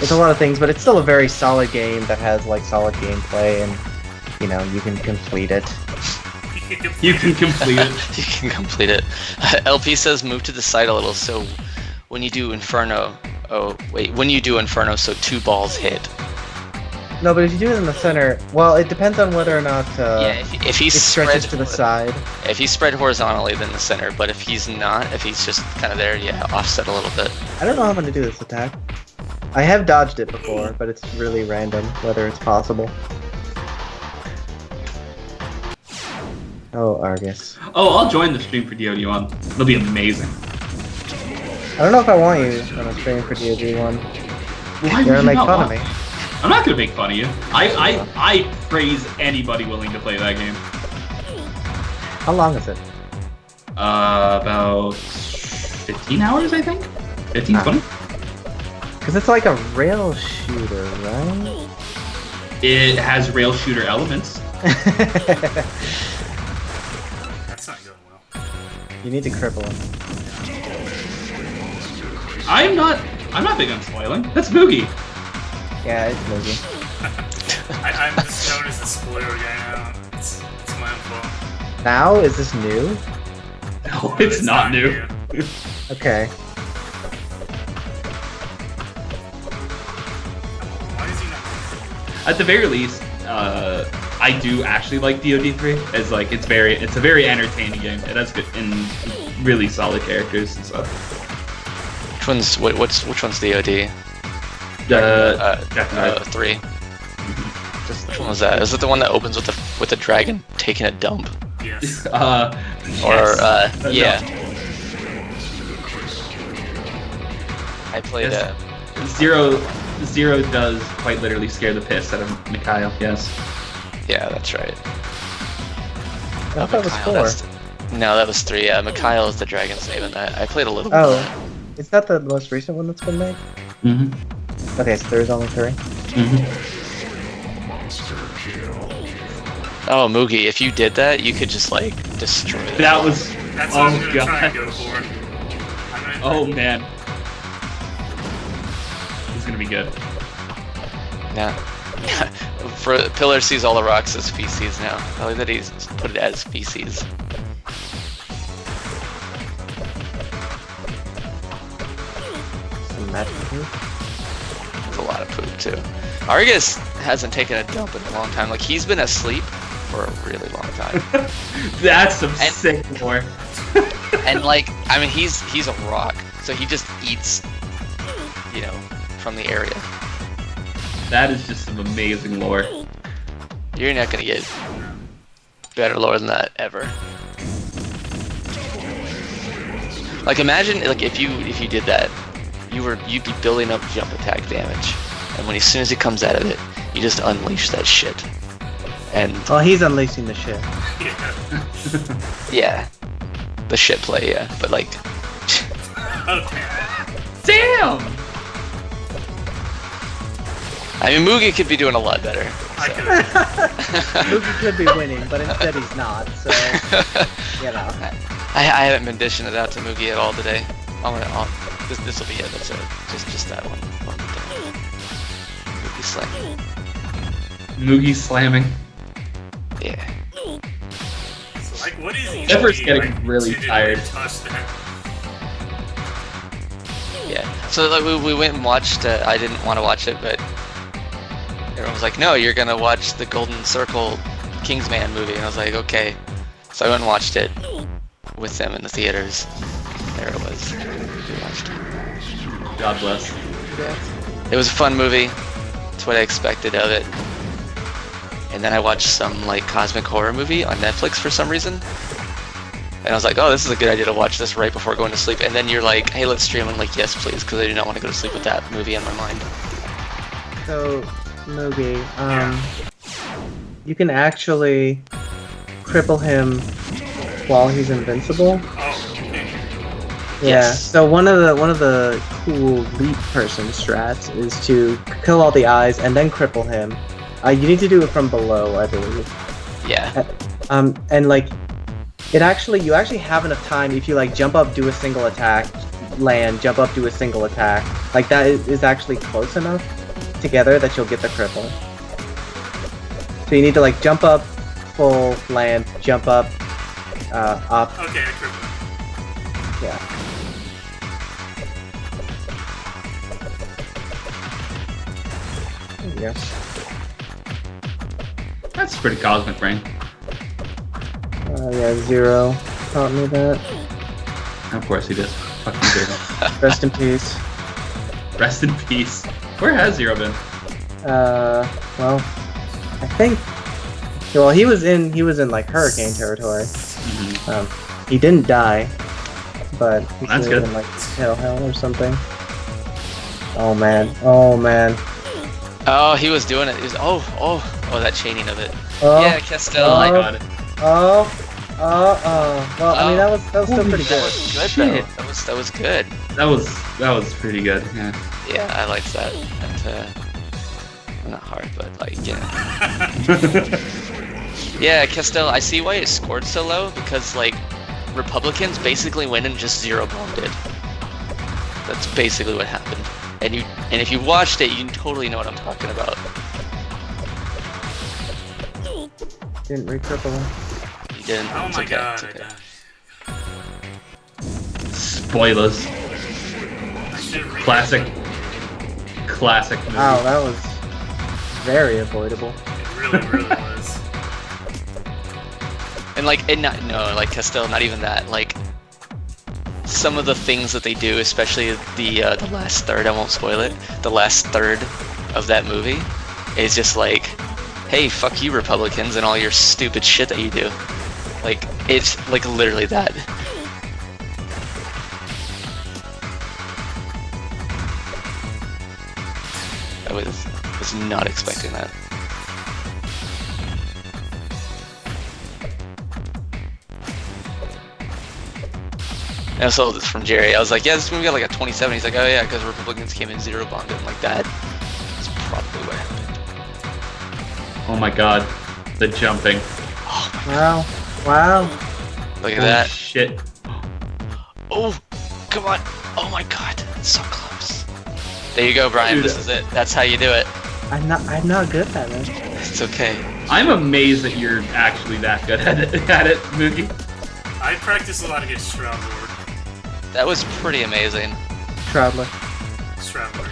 it's a lot of things. But it's still a very solid game that has like solid gameplay, and you know you can complete it. You can complete it. You can complete it. LP says move to the side a little so when you do Inferno. Oh wait, when you do Inferno, so 2 balls hit. No, but if you do it in the center, well, it depends on whether or not Yeah, if he's it stretches spread to the side. If he's spread horizontally, then the center. But if he's not, if he's just kind of there, yeah, offset a little bit. I don't know how I'm gonna do this attack. I have dodged it before, but it's really random whether it's possible. Oh, Argus. Oh, I'll join the stream for DoD 1. It'll be amazing. I don't know if I want you on a stream for DoD 1. Why You're would gonna you make not fun of want- me. I'm not gonna make fun of you. I praise anybody willing to play that game. How long is it? About 15 hours, I think? 15, Ah. 20? Because it's like a rail shooter, right? It has rail shooter elements. That's not going well. You need to cripple him. I'm not big on spoiling. That's Boogie. Yeah, it's movie. I'm just known as the spoiler guy now. It's my own fault. Now, is this new? No, it's not new. Okay. Why is he not? At the very least, I do actually like DoD3. It's like it's a very entertaining game. It has good and really solid characters and stuff. Which one's the OD? Definitely. 3. Which one was that? Is it the one that opens with a dragon taking a dump? Yes. Yeah. I played Zero does quite literally scare the piss out of Mikhail. Yes. Yeah, that's right. I thought that was Mikhail, 4. No, that was 3. Yeah, Mikhail is the dragon's name in that. I played a little bit. Oh, is that the most recent one that's been made? Mm-hmm. Okay, so there's only 3. Mm-hmm. Oh, Moogie, if you did that, you could just like destroy it. That was. That's what I'm Oh gonna try and god. go for. Oh man. It's gonna be good. Yeah. For Pillar sees all the rocks as feces now. I like that he's put it as feces. Some magic poop. That's a lot of poop too. Argus hasn't taken a dump in a long time. Like he's been asleep for a really long time. That's some sick lore. And like, I mean, he's a rock, so he just eats, you know, from the area. That is just some amazing lore. You're not gonna get better lore than that ever. Like imagine like if you did that, you'd be building up jump attack damage, and as soon as he comes out of it, you just unleash that shit. And Oh, he's unleashing the shit. yeah, the shit play, yeah. But like, Okay. Damn! I mean, Moogie could be doing a lot better. I so. could. Moogie could be winning, but instead he's not, so, you know. I haven't been dishing it out to Moogie at all today. This will be it. That's it. Just that one. Moogie slam. Moogie slamming. Yeah. So, like, what is he? Pepper's doing, getting like, really to tired. touch that? Yeah. So like we went and watched. I didn't want to watch it, but everyone was like, "No, you're gonna watch the Golden Circle Kingsman movie," and I was like, "Okay." So I went and watched it with them in the theaters. There it was. We watched it. God bless. It was a fun movie. That's what I expected of it. And then I watched some like cosmic horror movie on Netflix for some reason. And I was like, oh, this is a good idea to watch this right before going to sleep. And then you're like, hey, let's stream. I'm like, yes, please, because I do not want to go to sleep with that movie in my mind. So, Moogie, you can actually cripple him while he's invincible. Oh, okay. Yeah. Yes. So one of the cool leap person strats is to kill all the eyes and then cripple him. You need to do it from below, I believe. Yeah. And like, you actually have enough time if you like jump up, do a single attack, land, jump up, do a single attack. Like that is actually close enough together that you'll get the cripple. So you need to like jump up, full, land, jump up, up. Okay, I crippled. Yeah. Yes. That's pretty cosmic, brain. Yeah, Zero taught me that. Of course he did. Fucking Zero. Rest in peace. Rest in peace. Where has Zero been? Well, I think. Well, he was in like hurricane territory. Mm-hmm. He didn't die, but he's That's living good. in like hell or something. Oh man. Oh man. Oh, he was doing it. He was, oh, that chaining of it. Oh. Yeah, Castell. Oh my Oh. god. Oh. Well, I mean that was still Holy pretty That good. was good Shit. though. That was good. That was pretty good. Yeah. Yeah, I liked that. That not hard, but like yeah. Yeah, Castell, I see why it scored so low, because, like, Republicans basically went and just zero bombed it. That's basically what happened. And if you watched it, you totally know what I'm talking about. Didn't re-triple him. You didn't. Oh It's my okay, god, it's I okay. died. Spoilers. I should've read Classic. that, Classic movie. Wow, that was very avoidable. but It really, really was. And like, like Castell, not even that. Like, some of the things that they do, especially the last third, I won't spoil it. The last third of that movie is just like, hey, fuck you, Republicans, and all your stupid shit that you do. Like, it's like literally that. I was not expecting that. And I saw this from Jerry. I was like, yeah, this movie got like a 27. He's like, oh yeah, because Republicans came in zero bombed it. I'm like, that is probably what happened. Oh my god. The jumping. Wow. Wow. Look at Oh, that. shit. Oh, come on. Oh my god. It's so close. There you go, Brian. Dude. This is it. That's how you do it. I'm not good at it. It's okay. I'm amazed that you're actually that good at it, Moogie. I practice a lot against Shroud Lord. That was pretty amazing. Troudler. Shroud Lord,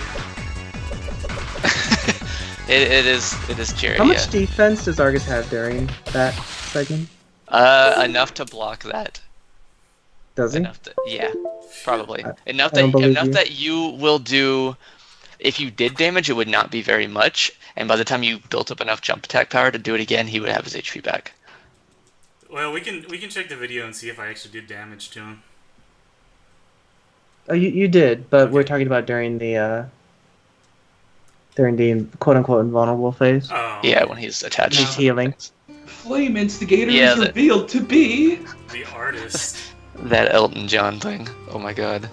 yeah. it is Jerry. How much Yeah. defense does Argus have during that segment? Enough to block that. Does he? Enough to, yeah, probably. Enough I don't believe enough you. that you will do. If you did damage, it would not be very much, and by the time you built up enough jump attack power to do it again, he would have his HP back. Well, we can check the video and see if I actually did damage to him. Oh, you did, but we're talking about during the quote unquote invulnerable phase. Oh. Yeah, when he's attached. He's healing. Flame Instigator Yeah, is that- revealed to be... The artist. That Elton John thing. Oh my god.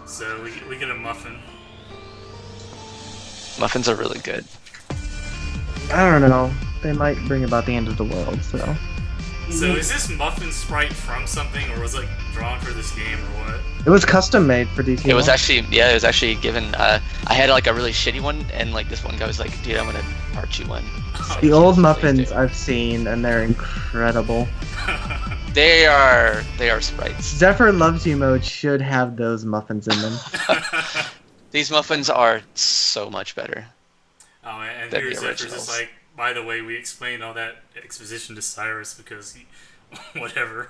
So we get a muffin. Muffins are really good. I don't know. They might bring about the end of the world, so. So is this muffin sprite from something, or was it like drawn for this game, or what? It was custom made for DT. It was actually, yeah, it was actually given. I had like a really shitty one, and like this one guy was like, dude, I'm gonna part you one. The old Please muffins do. I've seen, and they're incredible. They are sprites. Zephyr Loves You mode should have those muffins in them. These muffins are so much better. Oh, and Than here the Zephyr's originals. just like, by the way, we explained all that exposition to Cyrus because he, whatever.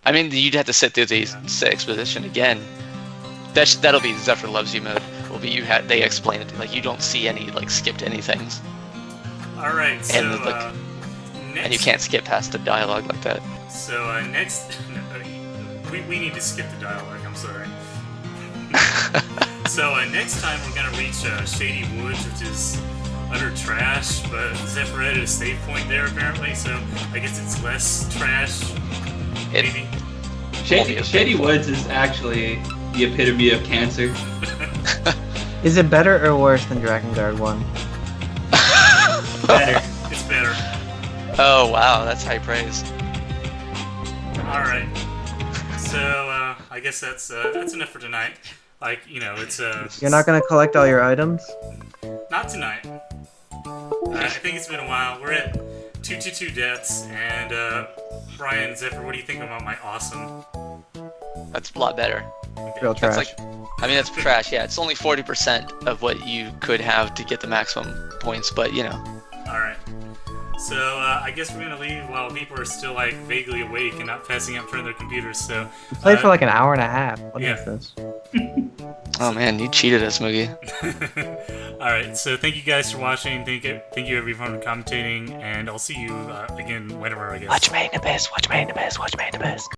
I mean, you'd have to sit through the exposition again. That'll be Zephyr Loves You mode. Will be they explain it like you don't see any like skipped anythings, All right, so And, like, next, and you can't skip past the dialogue like that. So next, we need to skip the dialogue. I'm sorry. So next time we're gonna reach Shady Woods, which is utter trash, but Zephyr added a save point there apparently, so I guess it's less trash. It- Maybe. Shady Woods is actually the epitome of cancer. Is it better or worse than Dragon Guard 1? Better. It's better. Oh wow, that's high praise. All right. So I guess that's enough for tonight. Like, you know, it's You're not gonna collect all your items? not tonight. I think it's been a while. We're at 222 deaths, and Brian, Zephyr, what do you think about my awesome? That's a lot better. Real trash. That's like, I mean, that's trash. Yeah, it's only 40% of what you could have to get the maximum points, but you know. All right. So I guess we're gonna leave while people are still like vaguely awake and not passing out in front of their computers. So We played for like an hour and a half. What is yeah. this? Oh man, you cheated us, Moogie. all right. So thank you guys for watching. Thank you everyone for commentating, and I'll see you again whenever I guess. Watch me in the best, watch me in the best, watch me in the best.